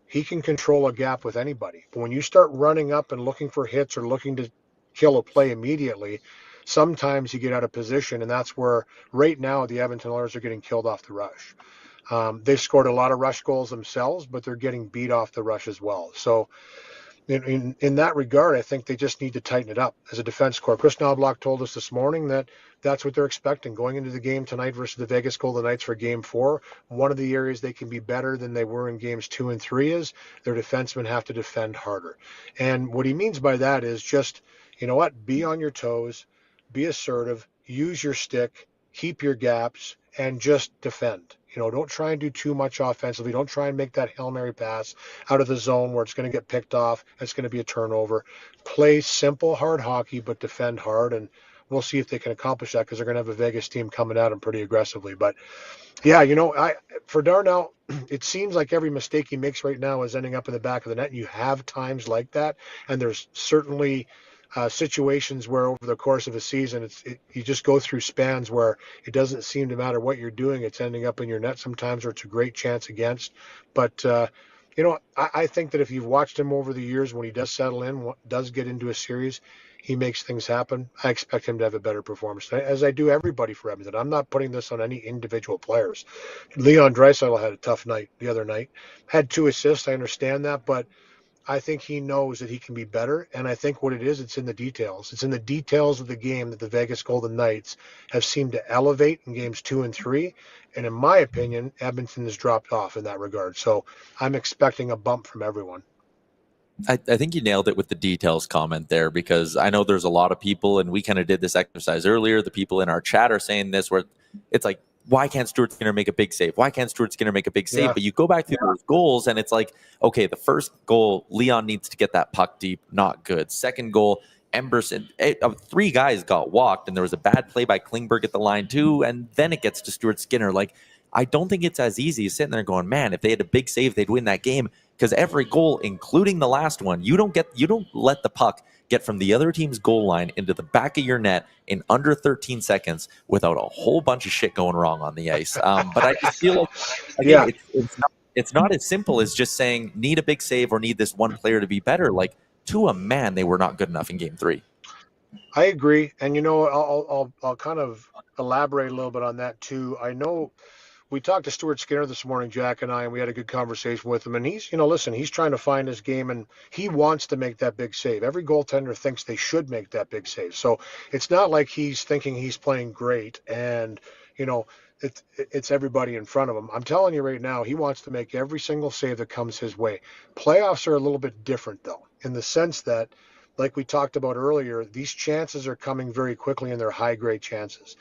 E: he can control a gap with anybody. But when you start running up and looking for hits or looking to kill a play immediately, sometimes you get out of position, and that's where right now the Edmonton Oilers are getting killed off the rush. They've scored a lot of rush goals themselves, but they're getting beat off the rush as well. So in that regard, I think they just need to tighten it up as a defense corps. Chris Knobloch told us this morning that that's what they're expecting going into the game tonight versus the Vegas Golden Knights for Game 4. One of the areas they can be better than they were in Games 2 and 3 is their defensemen have to defend harder. And what he means by that is just, be on your toes, be assertive, use your stick, keep your gaps, and just defend. Don't try and do too much offensively. Don't try and make that Hail Mary pass out of the zone where it's going to get picked off. It's going to be a turnover. Play simple, hard hockey, but defend hard. And we'll see if they can accomplish that because they're going to have a Vegas team coming at them pretty aggressively. But yeah, for Darnell, it seems like every mistake he makes right now is ending up in the back of the net. And you have times like that. And there's certainly situations where over the course of a season, you just go through spans where it doesn't seem to matter what you're doing. It's ending up in your net sometimes, or it's a great chance against. But, I think that if you've watched him over the years, when he does settle in, does get into a series, he makes things happen. I expect him to have a better performance, as I do everybody for Edmonton. I'm not putting this on any individual players. Leon Draisaitl had a tough night the other night. Had 2 assists, I understand that, but I think he knows that he can be better, and I think what it is, it's in the details. It's in the details of the game that the Vegas Golden Knights have seemed to elevate in games 2 and 3, and in my opinion, Edmonton has dropped off in that regard. So I'm expecting a bump from everyone.
B: I think you nailed it with the details comment there, because I know there's a lot of people, and we kind of did this exercise earlier. The people in our chat are saying this, where it's like, why can't Stuart Skinner make a big save? Why can't Stuart Skinner make a big save?
E: Yeah.
B: But you go back to those goals, and it's like, okay, the first goal, Leon needs to get that puck deep, not good. Second goal, Emberson, 3 guys got walked, and there was a bad play by Klingberg at the line too, and then it gets to Stuart Skinner. Like, I don't think it's as easy as sitting there going, man, if they had a big save, they'd win that game. Because every goal, including the last one, you don't let the puck get from the other team's goal line into the back of your net in under 13 seconds without a whole bunch of shit going wrong on the ice. But I just feel like, again, it's not as simple as just saying need a big save or need this one player to be better. Like, to a man, they were not good enough in game 3.
E: I agree, and I'll kind of elaborate a little bit on that too. I know we talked to Stuart Skinner this morning, Jack and I, and we had a good conversation with him. And he's trying to find his game, and he wants to make that big save. Every goaltender thinks they should make that big save. So it's not like he's thinking he's playing great and, it's everybody in front of him. I'm telling you right now, he wants to make every single save that comes his way. Playoffs are a little bit different, though, in the sense that, like we talked about earlier, these chances are coming very quickly, and they're high-grade chances.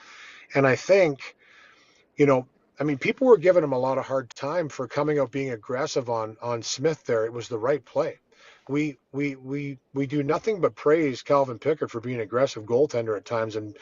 E: And I think, people were giving him a lot of hard time for coming out being aggressive on Smith there. It was the right play. We do nothing but praise Calvin Pickard for being an aggressive goaltender at times, and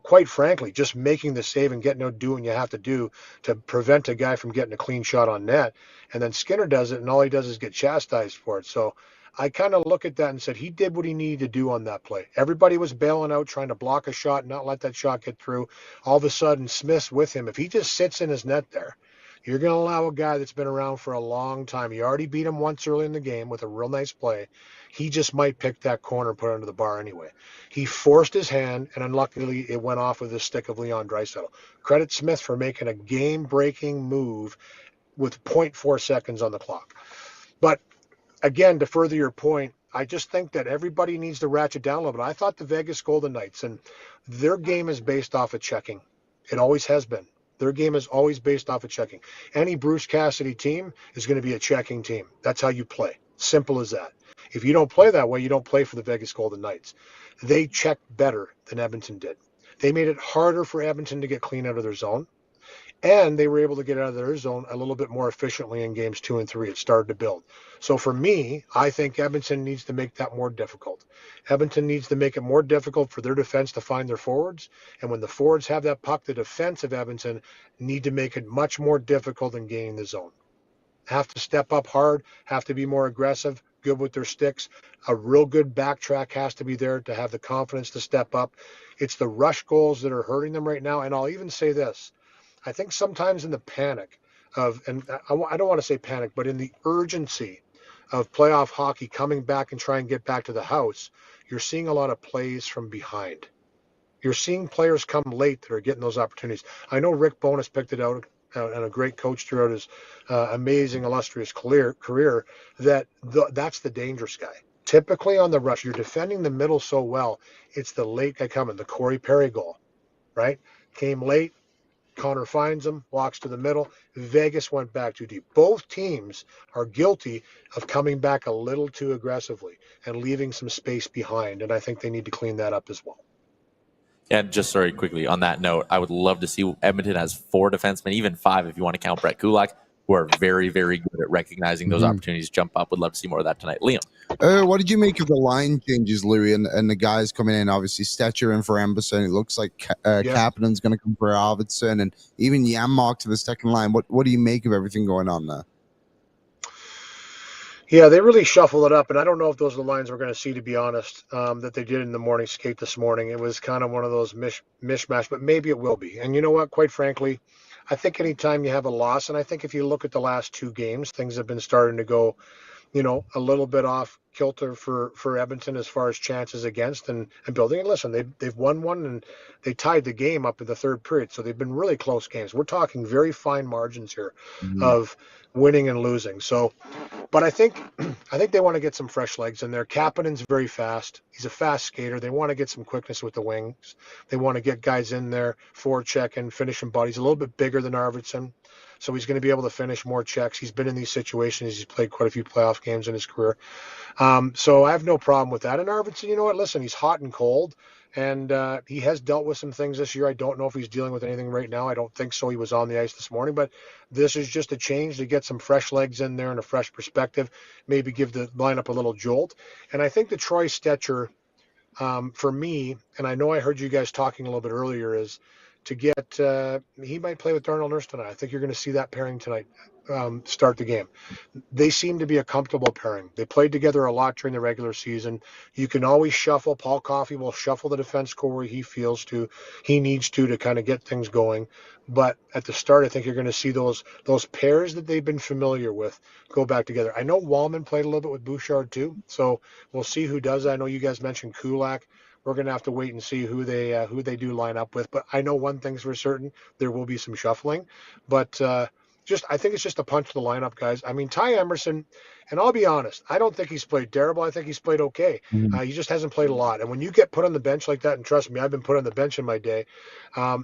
E: quite frankly, just making the save and getting out, doing what you have to do to prevent a guy from getting a clean shot on net. And then Skinner does it, and all he does is get chastised for it. So I kind of look at that and said he did what he needed to do on that play. Everybody was bailing out, trying to block a shot, not let that shot get through. All of a sudden, Smith's with him. If he just sits in his net there, you're going to allow a guy that's been around for a long time. You already beat him once early in the game with a real nice play. He just might pick that corner and put it under the bar anyway. He forced his hand, and unluckily it went off of the stick of Leon Draisaitl. Credit Smith for making a game-breaking move with 0.4 seconds on the clock. But again, to further your point, I just think that everybody needs to ratchet down a little bit. I thought the Vegas Golden Knights, and their game is based off of checking. It always has been. Their game is always based off of checking. Any Bruce Cassidy team is going to be a checking team. That's how you play. Simple as that. If you don't play that way, you don't play for the Vegas Golden Knights. They checked better than Edmonton did. They made it harder for Edmonton to get clean out of their zone. And they were able to get out of their zone a little bit more efficiently in games 2 and 3. It started to build. So for me, I think Edmonton needs to make that more difficult. Edmonton needs to make it more difficult for their defense to find their forwards. And when the forwards have that puck, the defense of Edmonton need to make it much more difficult in gaining the zone. Have to step up hard, have to be more aggressive, good with their sticks. A real good backtrack has to be there to have the confidence to step up. It's the rush goals that are hurting them right now. And I'll even say this. I think sometimes in the panic of, and I don't want to say panic, but in the urgency of playoff hockey coming back and trying to get back to the house, you're seeing a lot of plays from behind. You're seeing players come late that are getting those opportunities. I know Rick Bowness picked it out, and a great coach throughout his amazing, illustrious career, that's the dangerous guy. Typically on the rush, you're defending the middle so well, it's the late guy coming, the Corey Perry goal, right? Came late. Connor finds him, walks to the middle. Vegas went back too deep. Both teams are guilty of coming back a little too aggressively and leaving some space behind, and I think they need to clean that up as well.
B: And just sorry, quickly on that note, I would love to see Edmonton has 4 defensemen, even 5 if you want to count Brett Kulak, who are very, very good at recognizing those opportunities to jump up. Would love to see more of that tonight. Liam.
D: What did you make of the line changes, Louie, and the guys coming in? Obviously, Stetcher in for Emberson. It looks like Kapanen's going to come for Arvidsson, and even Janmark to the second line. What do you make of everything going on there?
E: Yeah, they really shuffled it up, and I don't know if those are the lines we're going to see, to be honest, that they did in the morning skate this morning. It was kind of one of those mishmash, but maybe it will be. And you know what? Quite frankly, I think anytime you have a loss, and I think if you look at the last 2 games, things have been starting to go, a little bit off kilter for Edmonton as far as chances against and building. And listen, they've won one and they tied the game up in the third period. So they've been really close games. We're talking very fine margins here of winning and losing. So, but I think they want to get some fresh legs in there. Kapanen's very fast. He's a fast skater. They want to get some quickness with the wings. They want to get guys in there, forechecking, finishing bodies. A little bit bigger than Arvidsson. So he's going to be able to finish more checks. He's been in these situations. He's played quite a few playoff games in his career. So I have no problem with that. And Arvidsson, you know what? Listen, he's hot and cold. And he has dealt with some things this year. I don't know if he's dealing with anything right now. I don't think so. He was on the ice this morning. But this is just a change to get some fresh legs in there and a fresh perspective. Maybe give the lineup a little jolt. And I think the Troy Stetcher, for me, and I know I heard you guys talking a little bit earlier, is to get he might play with Darnell Nurse tonight. I think you're going to see that pairing tonight start the game. They seem to be a comfortable pairing. They played together a lot during the regular season. You can always shuffle. Paul Coffey will shuffle the defense core where he needs to kind of get things going. But at the start, I think you're going to see those pairs that they've been familiar with go back together. I know Wallman played a little bit with Bouchard too, so we'll see who does that. I know you guys mentioned Kulak. We're going to have to wait and see who they do line up with. But I know one thing's for certain: there will be some shuffling. But I think it's just a punch to the lineup, guys. I mean, Ty Emerson, and I'll be honest, I don't think he's played terrible. I think he's played okay. He just hasn't played a lot. And when you get put on the bench like that, and trust me, I've been put on the bench in my day,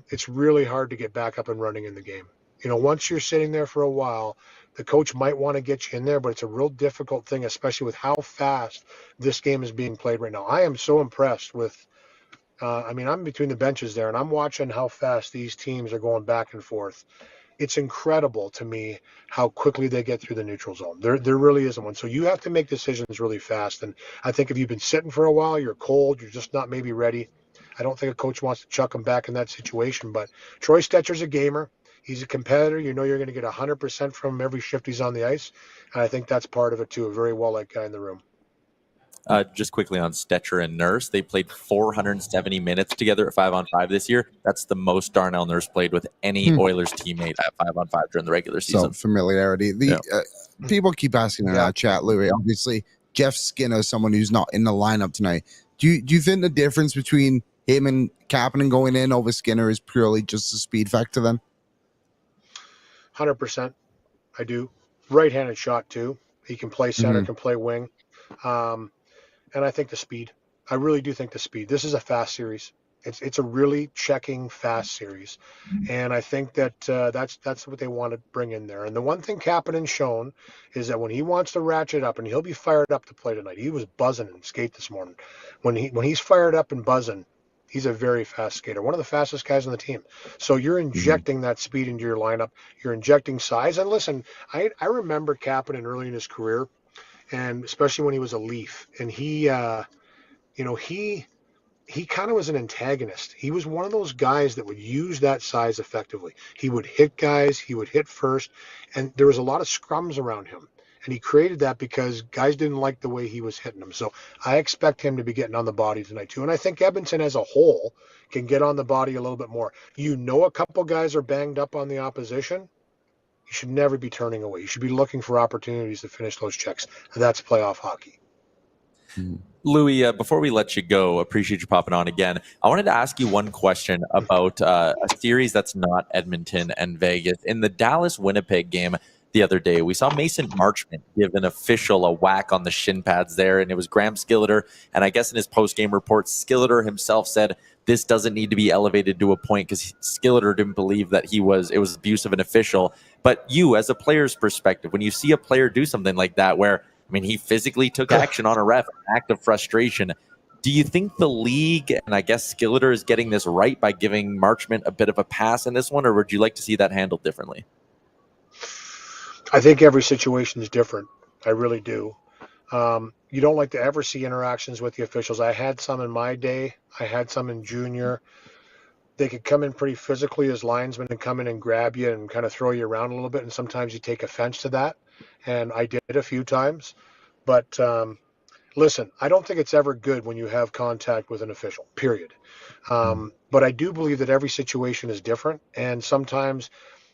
E: it's really hard to get back up and running in the game. Once you're sitting there for a while, the coach might want to get you in there, but it's a real difficult thing, especially with how fast this game is being played right now. I am so impressed with, I'm between the benches there, and I'm watching how fast these teams are going back and forth. It's incredible to me how quickly they get through the neutral zone. There really isn't one. So you have to make decisions really fast. And I think if you've been sitting for a while, you're cold, you're just not maybe ready. I don't think a coach wants to chuck them back in that situation. But Troy Stetcher's a gamer. He's a competitor. You're going to get 100% from him every shift he's on the ice. And I think that's part of it, too. A very well-liked guy in the room.
B: Just quickly on Stetcher and Nurse, they played 470 minutes together at 5-on-5 this year. That's the most Darnell Nurse played with any Oilers teammate at 5-on-5 during the regular season.
D: So familiarity. People keep asking in our chat, Louie. Obviously, Jeff Skinner is someone who's not in the lineup tonight. Do you think the difference between him and Kapanen going in over Skinner is purely just the speed factor then?
E: 100%. I do. Right-handed shot, too. He can play center, can play wing. And I think the speed. I really do think the speed. This is a fast series. It's a really checking fast series. And I think that that's what they want to bring in there. And the one thing Kapanen's shown is that when he wants to ratchet up, and he'll be fired up to play tonight. He was buzzing in skate this morning. When he's fired up and buzzing, he's a very fast skater, one of the fastest guys on the team. So you're injecting that speed into your lineup. You're injecting size. And listen, I remember Kapanen early in his career, and especially when he was a Leaf, and he kind of was an antagonist. He was one of those guys that would use that size effectively. He would hit guys, he would hit first, and there was a lot of scrums around him. And he created that because guys didn't like the way he was hitting them. So I expect him to be getting on the body tonight too. And I think Edmonton as a whole can get on the body a little bit more. A couple guys are banged up on the opposition. You should never be turning away. You should be looking for opportunities to finish those checks. And that's playoff hockey.
B: Louie, before we let you go, appreciate you popping on again. I wanted to ask you one question about a series that's not Edmonton and Vegas. In the Dallas-Winnipeg game the other day, we saw Mason Marchment give an official a whack on the shin pads there, and it was Graham Skilleter. And I guess in his post-game report, Skilleter himself said this doesn't need to be elevated to a point because Skilleter didn't believe that it was abuse of an official. But you, as a player's perspective, when you see a player do something like that where, he physically took action on a ref, an act of frustration, Do you think the league, and I guess Skilleter, is getting this right by giving Marchment a bit of a pass in this one, or would you like to see that handled differently?
E: I think every situation is different. I really do. You don't like to ever see interactions with the officials. I had some in my day. I had some in junior. They could come in pretty physically as linesmen and come in and grab you and kind of throw you around a little bit, and sometimes you take offense to that. And I did a few times. But listen, I don't think it's ever good when you have contact with an official, period. But I do believe that every situation is different, and sometimes,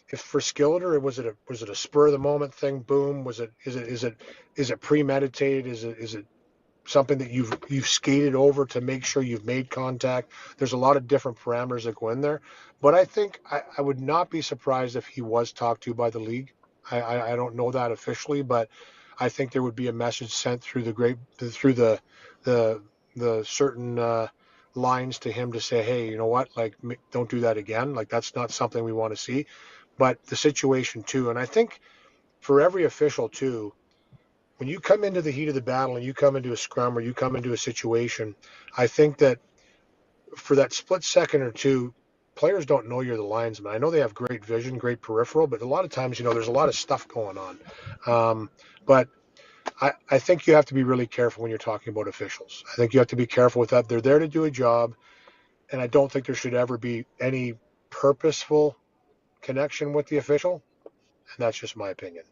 E: if for Skilleter, was it a spur of the moment thing? Boom. Is it premeditated? Is it something that you've skated over to make sure you've made contact? There's a lot of different parameters that go in there, but I think I would not be surprised if he was talked to by the league. I don't know that officially, but I think there would be a message sent through the certain lines to him to say, hey, you know what, like, don't do that again. Like, that's not something we want to see. But the situation too, and I think for every official too, when you come into the heat of the battle and you come into a scrum or you come into a situation, I think that for that split second or two, players don't know you're the linesman. I know they have great vision, great peripheral, but a lot of times, there's a lot of stuff going on. But I think you have to be really careful when you're talking about officials. I think you have to be careful with that. They're there to do a job, and I don't think there should ever be any purposeful connection with the official, and that's just my opinion.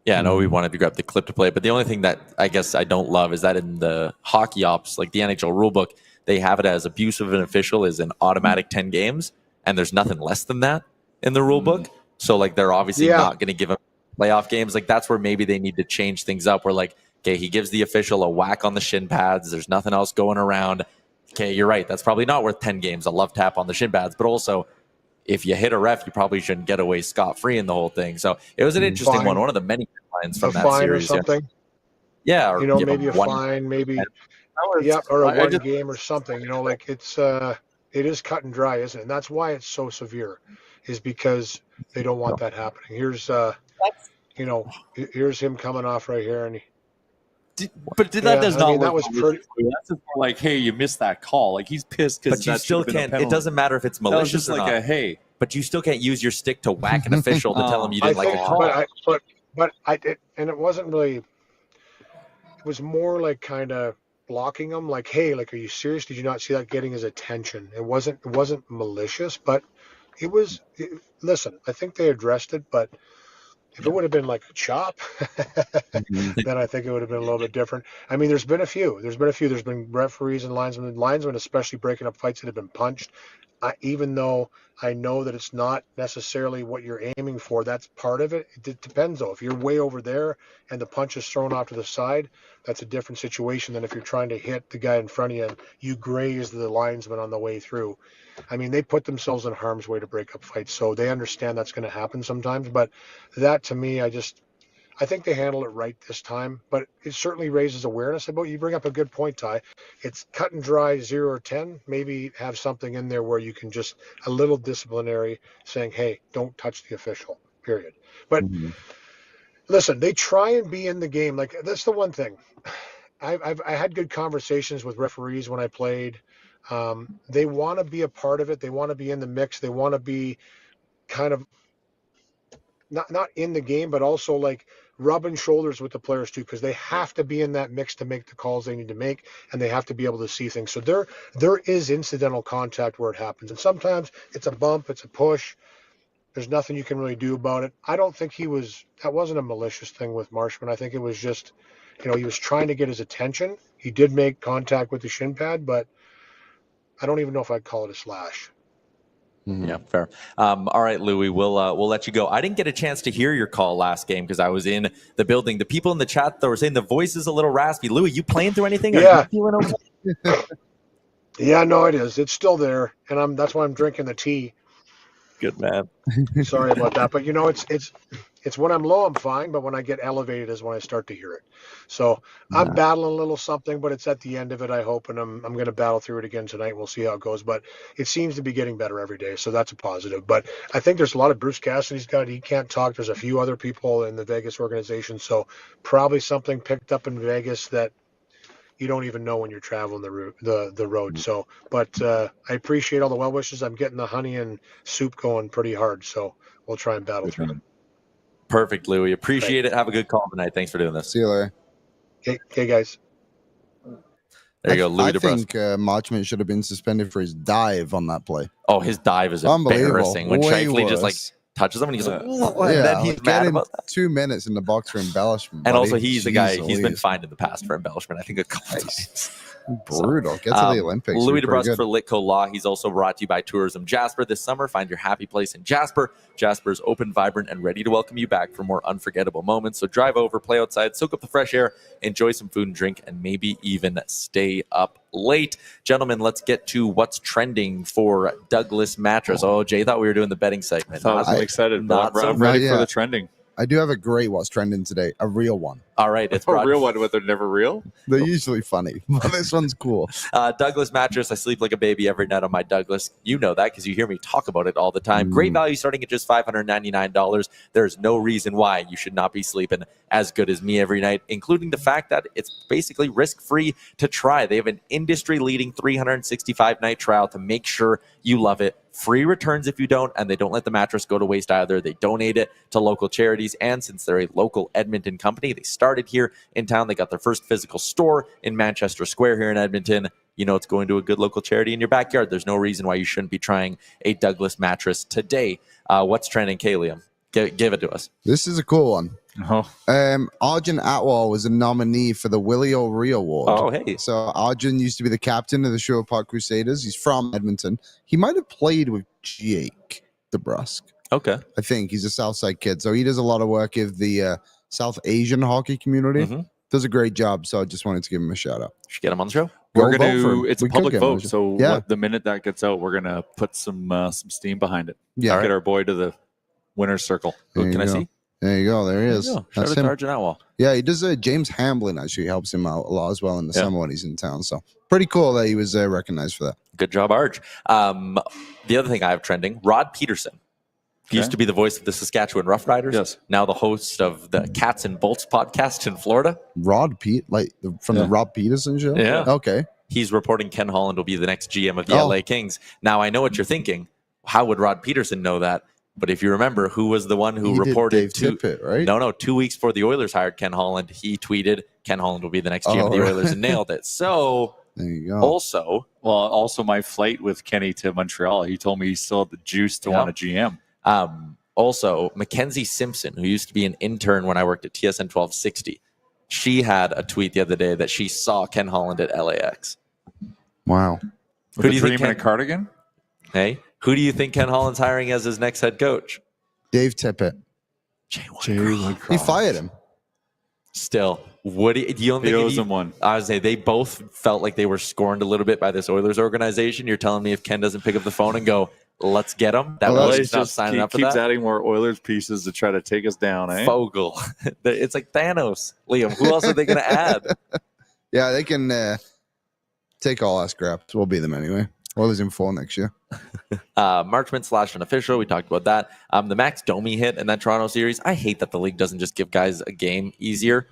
B: Yeah, I know we wanted to grab the clip to play, but the only thing that I guess I don't love is that in the hockey ops, like the NHL rulebook, they have it as abuse of an official is an automatic 10 games, and there's nothing less than that in the rulebook. So, like, they're obviously not going to give him playoff games. Like, that's where maybe they need to change things up, where, like, okay, he gives the official a whack on the shin pads. There's nothing else going around. Okay, you're right. That's probably not worth 10 games, a love tap on the shin pads, but also, if you hit a ref, you probably shouldn't get away scot-free in the whole thing. So it was an interesting one of the many lines from that series.
E: Or something.
B: Yeah, or
E: maybe a fine, maybe or a one game or something. Like, it is cut and dry, isn't it? And that's why it's so severe, is because they don't want that happening. Here's here's him coming off right here, and
C: that does not.
E: That was pretty.
C: That's just like, hey, you missed that call. Like, he's pissed because
B: you still can't. It doesn't matter if it's malicious
C: just or like
B: not.
C: hey,
B: but you still can't use your stick to whack an official to tell him you didn't like a call.
E: But I did, and it wasn't really. It was more like kind of blocking him, like, hey, like, are you serious? Did you not see that? Getting his attention. It wasn't malicious, but it was. Listen, I think they addressed it, but if it would have been like a chop, then I think it would have been a little bit different. I mean, there's been a few. There's been referees and linesmen especially breaking up fights that have been punched. Even though I know that it's not necessarily what you're aiming for, that's part of it. It depends, though. If you're way over there and the punch is thrown off to the side, that's a different situation than if you're trying to hit the guy in front of you and you graze the linesman on the way through. I mean, they put themselves in harm's way to break up fights, so they understand that's going to happen sometimes. But that, to me, I think they handle it right this time, but it certainly raises awareness about. You bring up a good point, Ty. It's cut and dry 0 or 10. Maybe have something in there where you can just a little disciplinary, saying, hey, don't touch the official, period. But listen, they try and be in the game. Like, that's the one thing. I had good conversations with referees when I played. They want to be a part of it. They want to be in the mix. They want to be kind of not in the game, but also like rubbing shoulders with the players too, because they have to be in that mix to make the calls they need to make, and they have to be able to see things. So there is incidental contact where it happens, and sometimes it's a bump, it's a push. There's nothing you can really do about it. I don't think that wasn't a malicious thing with Marchment. I think it was just, he was trying to get his attention. He did make contact with the shin pad, but I don't even know if I'd call it a slash.
B: Yeah, fair. All right, Louie, we'll let you go. I didn't get a chance to hear your call last game because I was in the building. The people in the chat, though, were saying the voice is a little raspy. Louie, you playing through anything?
E: Yeah.
B: Are you feeling okay?
E: Yeah, no, it is. It's still there, and that's why I'm drinking the tea.
B: Good man.
E: Sorry about that, but it's when I'm low, I'm fine, but when I get elevated is when I start to hear it. So I'm battling a little something, but it's at the end of it, I hope, and I'm going to battle through it again tonight. We'll see how it goes, but it seems to be getting better every day, so that's a positive. But I think there's a lot of Bruce Cassidy's he can't talk. There's a few other people in the Vegas organization, so probably something picked up in Vegas that you don't even know when you're traveling the road. So, but I appreciate all the well wishes. I'm getting the honey and soup going pretty hard, so we'll try and battle through it.
B: Perfect, Louie. Appreciate it. Have a good call tonight. Thanks for doing this.
D: See you later.
E: Okay, guys.
B: There you go, Louis
D: I
B: DeBrusk.
D: think Marchment should have been suspended for his dive on that play.
B: Oh, his dive is embarrassing. When
D: Way
B: Shifley just like
D: worse.
B: touches him and he's like,
D: Yeah,
B: and then he's mad about that.
D: 2 minutes in the box for embellishment.
B: And
D: buddy.
B: also, he's the guy,
D: Jeez
B: he's been
D: Louise.
B: fined in the past for embellishment, I think a couple times.
D: Brutal. Get to the Olympics.
B: Louis
D: You're pretty
B: DeBrusk
D: good.
B: for Litco Law. He's also brought to you by Tourism Jasper. This summer, find your happy place in Jasper. Jasper's open, vibrant, and ready to welcome you back for more unforgettable moments. So drive over, play outside, soak up the fresh air, enjoy some food and drink, and maybe even stay up late. Gentlemen, let's get to what's trending for Douglas Mattress. Oh, Jay thought we were doing the betting segment.
C: I was excited.
B: not
C: But
B: so
C: I'm ready
D: not
C: for
D: yet.
C: the trending.
D: I do have a great what's trending today. A real one.
B: All right, it's
C: A
B: brought
C: real one, but they're never real.
D: They're usually funny, but this one's cool.
B: Douglas Mattress. I sleep like a baby every night on my Douglas. You know that because you hear me talk about it all the time. Great value starting at just $599. There's no reason why you should not be sleeping as good as me every night, including the fact that it's basically risk-free to try. They have an industry-leading 365-night trial to make sure you love it. Free returns if you don't, and they don't let the mattress go to waste either. They donate it to local charities, and since they're a local Edmonton company, they started here in town. They got their first physical store in Manchester Square here in Edmonton. You know it's going to a good local charity in your backyard. There's no reason why you shouldn't be trying a Douglas mattress today. What's trending, Kalium? Give it to us.
D: This is a cool one.
C: Oh,
D: Arjun Atwal was a nominee for the Willie O'Ree Award.
B: Oh, hey.
D: So Arjun used to be the captain of the Sherwood Park Crusaders. He's from Edmonton. He might have played with Jake DeBrusk.
B: Okay.
D: I think he's a Southside kid. So he does a lot of work with the South Asian hockey community.
B: Mhm.
D: Does a great job. So I just wanted to give him a shout out.
B: Should get him on the show.
C: we're
D: Go
C: going
D: vote for him.
C: to. It's a
D: We could
C: public
D: get him on
C: vote,
D: the show.
C: so
D: Yeah.
C: the minute that gets out, we're gonna put some steam behind it.
D: Yeah.
C: Get our boy to the winner's circle.
D: There
B: Who
D: you
B: can I
D: go.
B: see?
D: There you go. There he
B: There
D: is.
B: you go. Shout
D: That's
B: out to
D: him.
B: Arjun Atwal.
D: Yeah, he does. James Hamblin actually helps him out a lot as well in the
C: Yeah.
D: summer when he's in town. So pretty cool that he was recognized for that.
B: Good job, Arj. The other thing I have trending, Rod Peterson. He used to be the voice of the Saskatchewan Roughriders.
C: Yes.
B: Now the host of the Cats and Bolts podcast in Florida.
D: Rod Pete, like from the Rob Peterson show.
B: Yeah.
D: Okay.
B: He's reporting Ken Holland will be the next GM of the
D: Oh.
B: LA Kings. Now I know what you're thinking. How would Rod Peterson know that? But if you remember, who was the one who
D: He did
B: reported
D: Dave Tippett, right?
B: No, 2 weeks before the Oilers hired Ken Holland, he tweeted Ken Holland will be the next GM of the
D: right.
B: Oilers and nailed it. So
D: There you go.
B: also
C: My flight with Kenny to Montreal. He told me he still had the juice to
B: Yeah.
C: want a GM.
B: Also, Mackenzie Simpson, who used to be an intern when I worked at TSN 1260, she had a tweet the other day that she saw Ken Holland at LAX.
D: Wow.
C: With
B: Who
C: a
B: do you think
C: dream in a
B: Ken-
C: cardigan?
B: Hey, who do you think Ken Holland's hiring as his next head coach?
D: Dave Tippett.
B: Jay Woodcroft.
D: He fired him.
B: Still, Woody. Do you don't
C: He
B: think
C: owes
B: if you-
C: him one.
B: I would say they both felt like they were scorned a little bit by this Oilers organization. You're telling me if Ken doesn't pick up the phone and go, "Let's get him," that
D: Well,
B: was
C: He's
B: not
C: just
B: signing up for
C: keeps
B: that.
C: adding more Oilers pieces to try to take us down. Eh?
B: Fogel. It's like Thanos. Liam, who else are they going to add?
D: Yeah, they can take all our scraps. We'll be them anyway. Oilers in 4 next year.
B: Marchment / unofficial. We talked about that. The Max Domi hit in that Toronto series. I hate that the league doesn't just give guys a game easier.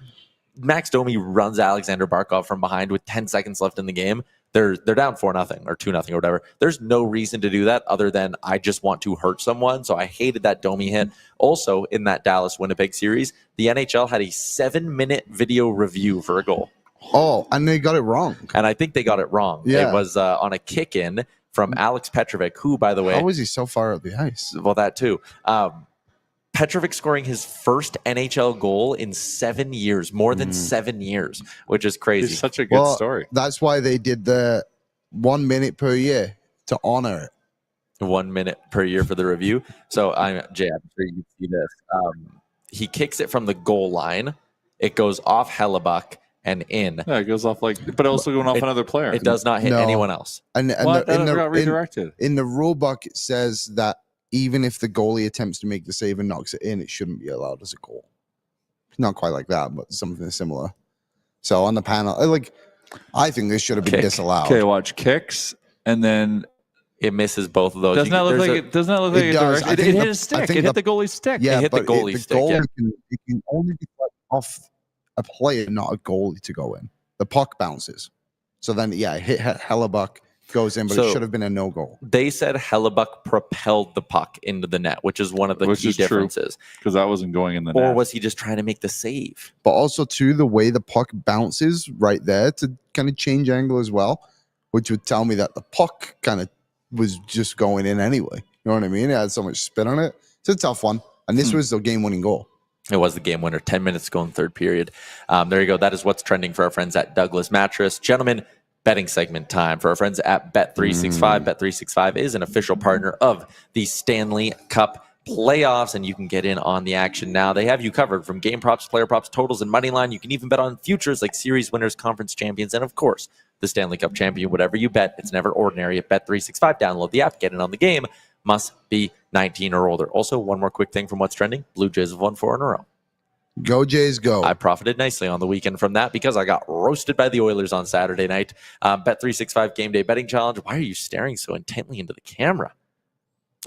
B: Max Domi runs Alexander Barkov from behind with 10 seconds left in the game. They're down 4-0 or 2-0 or whatever. There's no reason to do that other than I just want to hurt someone. So I hated that Domi hit. Also, in that Dallas Winnipeg series, the NHL had a 7-minute video review for a goal.
D: Oh, and they got it wrong.
B: And I think they got it wrong.
D: Yeah.
B: It was on a kick in from Alex Petrovic, who, by the way,
D: How was he so far up the ice?
B: well, that too. Petrovic scoring his first NHL goal in 7 years, more than 7 years, which is crazy.
C: It's such a good story.
D: That's why they did the 1 minute per year to honor it.
B: 1 minute per year for the review. So, Jay, I'm sure you can see this. He kicks it from the goal line. It goes off Hellebuck and in.
C: Yeah, it goes off but also going off another player.
B: It does not hit
D: No.
B: anyone else.
D: And
C: What? That got redirected.
D: in the rule book, it says that even if the goalie attempts to make the save and knocks it in, it shouldn't be allowed as a goal. Not quite like that, but something similar. So on the panel, I think this should have been
B: Kick.
D: disallowed.
C: Okay, watch kicks, and then
B: It misses both of those.
C: doesn't that look
B: There's
C: like
B: a-
C: it? Doesn't that look
D: It
C: like it
D: does.
C: directed?
D: I
C: It
D: think
C: hit
D: the-
C: his
D: I
C: stick.
D: think
C: It hit
D: the-
C: the goalie's stick.
D: Yeah,
B: hit the
D: but
B: goalie
D: the
B: stick,
D: goalie
B: yeah.
D: it can only be off a player, not a goalie to go in. the puck bounces. So then, yeah, hit Hellebuck, goes in, but it should have been a no-goal.
B: They said Hellebuck propelled the puck into the net, which is one of the key differences.
C: Because that wasn't going in the net.
B: Or was he just trying to make the save?
D: But also, too, the way the puck bounces right there to kind of change angle as well, which would tell me that the puck kind of was just going in anyway. You know what I mean? It had so much spin on it. It's a tough one. And this was the game-winning goal.
B: It was the game winner. 10 minutes to go in third period. There you go. That is what's trending for our friends at Douglas Mattress. Gentlemen, betting segment time for our friends at Bet365. Bet365 is an official partner of the Stanley Cup playoffs, and you can get in on the action now. They have you covered from game props, player props, totals, and money line. You can even bet on futures like series winners, conference champions, and of course, the Stanley Cup champion. Whatever you bet, it's never ordinary at Bet365. Download the app, get in on the game. Must be 19 or older. Also, one more quick thing from what's trending. Blue Jays have won 4 in a row.
D: Go Jays, go.
B: I profited nicely on the weekend from that because I got roasted by the Oilers on Saturday night. Bet365 Game Day Betting Challenge. Why are you staring so intently into the camera?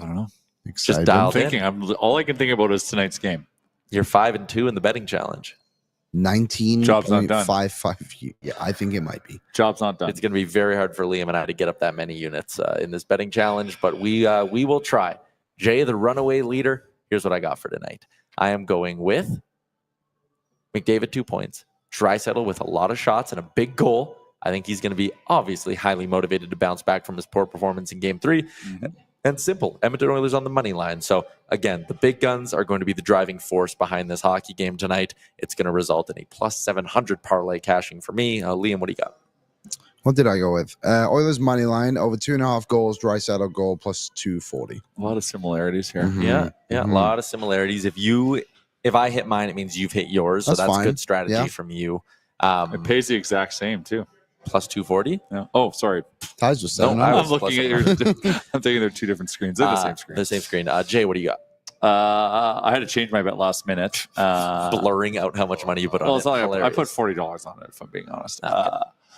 C: I don't know.
B: Just dialed
C: in. All I can think about is tonight's game.
B: You're 5-2 in the betting challenge.
D: 19.55. Yeah, I think it might be.
C: Job's not done.
B: It's going to be very hard for Liam and I to get up that many units in this betting challenge, but we will try. Jay, the runaway leader. Here's what I got for tonight. I am going with McDavid 2 points, Draisaitl with a lot of shots and a big goal. I think he's going to be obviously highly motivated to bounce back from his poor performance in Game 3. And simple, Edmonton Oilers on the money line. So again, the big guns are going to be the driving force behind this hockey game tonight. It's going to result in a plus 700 parlay cashing for me. Liam, what do you got?
D: What did I go with? Oilers money line over 2.5 goals, Draisaitl goal plus 240.
C: A lot of similarities here.
B: Yeah, a lot of similarities. If I hit mine, it means you've hit yours. So that's good strategy from you.
C: It pays the exact same too.
B: Plus 240?
C: Yeah. Oh, sorry.
D: Ties was 7.
C: I'm looking at your. I'm thinking they're two different screens. They're the same screen.
B: The same screen. Jay, what do you got?
C: I had to change my bet last minute.
B: Blurring out how much money you put on it.
C: I put $40 on it, if I'm being honest.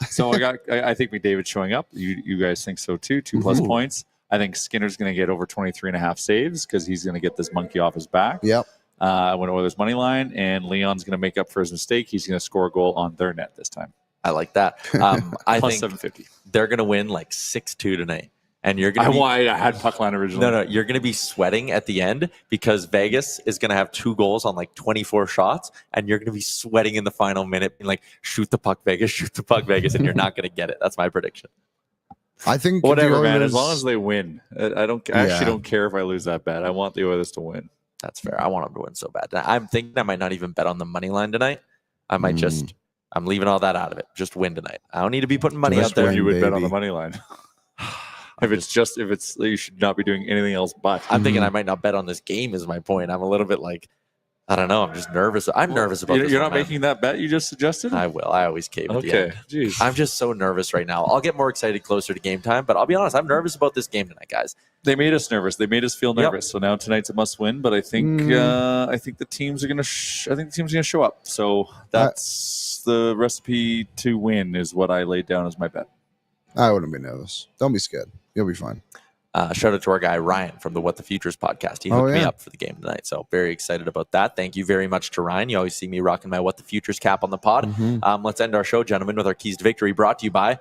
C: So I think McDavid showing up. You guys think so too? 2+ points. I think Skinner's going to get over 23.5 saves because he's going to get this monkey off his back.
D: Yep.
C: I went Oilers money line, and Leon's going to make up for his mistake. He's going to score a goal on their net this time.
B: I like that. I
C: Plus
B: think
C: 750.
B: They're going to win like 6-2 tonight. And you're going to
C: I had puck line originally.
B: No, you're going to be sweating at the end because Vegas is going to have 2 goals on like 24 shots, and you're going to be sweating in the final minute and like, shoot the puck, Vegas, and you're not going to get it. That's my prediction.
D: I think
C: whatever, man. As long as they win, I actually don't care if I lose that bet. I want the Oilers to win.
B: That's fair. I want them to win so bad. I'm thinking I might not even bet on the money line tonight. I might just. I'm leaving all that out of it. Just win tonight. I don't need to be putting money out there.
C: You would bet on the money line. If you should not be doing anything else but.
B: I'm thinking I might not bet on this game is my point. I'm a little bit like, I don't know. I'm just nervous. I'm nervous about this.
C: You're not making that bet you just suggested?
B: I will. I always cave at the end.
C: Jeez.
B: I'm just so nervous right now. I'll get more excited closer to game time, but I'll be honest. I'm nervous about this game tonight, guys.
C: They made us nervous. They made us feel nervous. Yep. So now tonight's a must win. But I think the teams are going to. I think the teams are going to show up. So that's the recipe to win. Is what I laid down as my bet.
D: I wouldn't be nervous. Don't be scared. You'll be fine.
B: Shout out to our guy Ryan from the What the Futures podcast. He hooked me up for the game tonight, so very excited about that. Thank you very much to Ryan. You always see me rocking my What the Futures cap on the pod. Let's end our show, gentlemen, with our keys to victory, brought to you by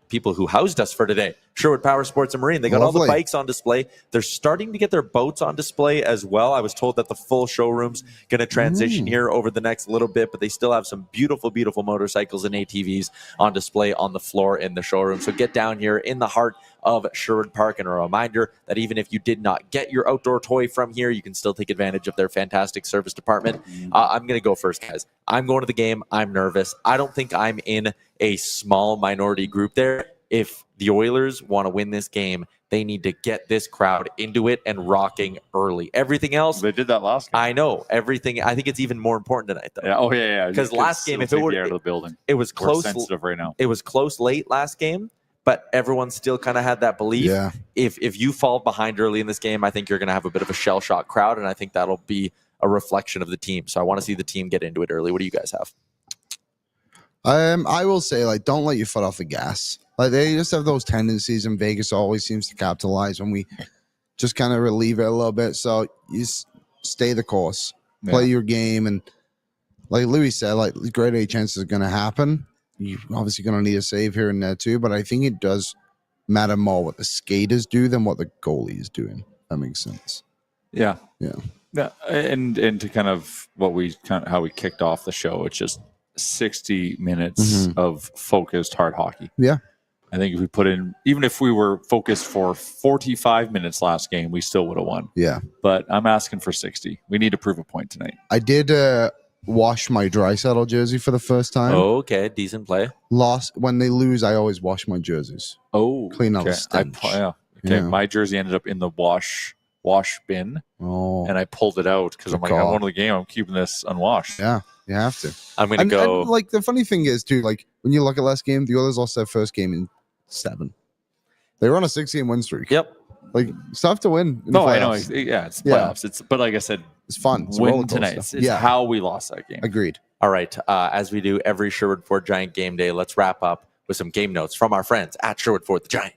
B: people who housed us for today. Sherwood Power Sports and Marine. They got all the bikes on display. They're starting to get their boats on display as well. I was told that the full showroom's going to transition here over the next little bit, but they still have some beautiful, beautiful motorcycles and ATVs on display on the floor in the showroom. So get down here in the heart of Sherwood Park. And a reminder that even if you did not get your outdoor toy from here, you can still take advantage of their fantastic service department. I'm going to go first, guys. I'm going to the game. I'm nervous. I don't think I'm in a small minority group there. If the Oilers want to win this game, they need to get this crowd into it and rocking early. Everything else,
C: they did that last game.
B: I know everything. I think it's even more important tonight, though.
C: Yeah. Oh yeah.
B: Because last game, if it were
C: out of the building,
B: it was close.
C: We're sensitive right now.
B: It was close late last game, but everyone still kind of had that belief.
D: Yeah.
B: If you fall behind early in this game, I think you're going to have a bit of a shell shock crowd, and I think that'll be a reflection of the team. So I want to see the team get into it early. What do you guys have?
D: I will say, don't let your foot off the gas. They just have those tendencies, and Vegas always seems to capitalize when we just kind of relieve it a little bit. So you stay the course, play your game, and like Louis said, great A chances are going to happen. you're obviously going to need a save here and there too, but I think it does matter more what the skaters do than what the goalie is doing. That makes sense.
C: Yeah.
D: Yeah.
C: Yeah. And to kind of how we kicked off the show, it's just 60 minutes of focused hard hockey.
D: Yeah.
C: I think if we put in, even if we were focused for 45 minutes last game, we still would have won.
D: Yeah.
C: But I'm asking for 60. We need to prove a point tonight.
D: I did wash my Draisaitl jersey for the first time.
B: Oh, okay. Decent play.
D: When they lose, I always wash my jerseys.
C: Oh,
D: clean out the stench.
C: Okay,
D: Yeah.
C: my jersey ended up in the wash bin, and I pulled it out because I'm like, I won the game. I'm keeping this unwashed.
D: Yeah, you have to.
B: I'm going to go.
D: And, like, the funny thing is, too, like, when you look at last game, the Oilers lost their first game in 7. They were on a 6-game win streak.
B: Yep.
D: Like, it's tough to win. In
C: I know.
D: playoffs.
C: Yeah, it's playoffs. But like I said,
D: it's fun. It's
C: win tonight. It's how we lost that game.
D: Agreed.
B: All right. As we do every Sherwood Ford Giant game day, let's wrap up with some game notes from our friends at Sherwood Ford the Giant.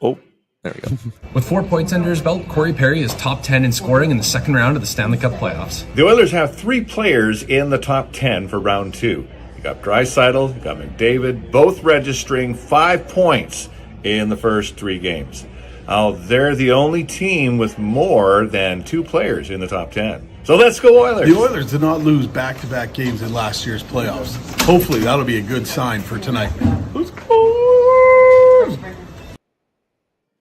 B: Oh, there we go.
F: With 4 points under his belt, Corey Perry is top 10 in scoring in the second round of the Stanley Cup playoffs.
G: The Oilers have 3 players in the top 10 for round 2. You got Draisaitl, you got McDavid, both registering 5 points in the first 3 games. Now, they're the only team with more than 2 players in the top 10. So let's go Oilers!
H: The Oilers did not lose back-to-back games in last year's playoffs. Hopefully, that'll be a good sign for tonight.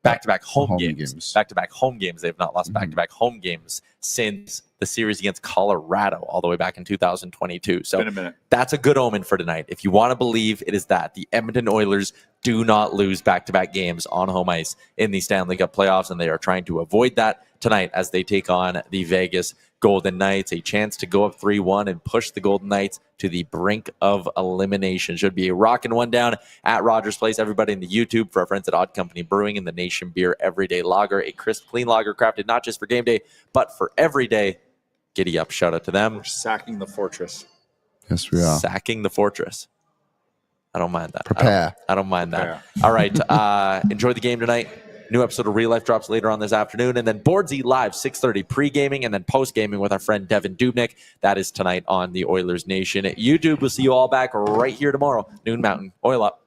B: Back-to-back home games. Back-to-back home games. They have not lost back-to-back home games since the series against Colorado all the way back in 2022. So
C: Been a minute.
B: That's a good omen for tonight. If you want to believe, it is that. The Edmonton Oilers do not lose back-to-back games on home ice in the Stanley Cup playoffs, and they are trying to avoid that tonight as they take on the Vegas Golden Knights. A chance to go up 3-1 and push the Golden Knights to the brink of elimination. Should be a rockin' one down at Rogers Place. Everybody in the YouTube, for our friends at Odd Company Brewing and the Nation Beer Everyday Lager, a crisp, clean lager crafted not just for game day, but for every day. Giddy up. Shout out to them.
C: We're sacking the fortress.
D: Yes, we are.
B: Sacking the fortress. I don't mind that.
D: Prepare.
B: I don't mind that. All right. Enjoy the game tonight. New episode of Real Life drops later on this afternoon. And then Boards Eat Live, 6:30 pre-gaming and then post-gaming with our friend Devin Dubnik. That is tonight on the Oilers Nation. YouTube, we'll see you all back right here tomorrow. Noon Mountain. Oil up.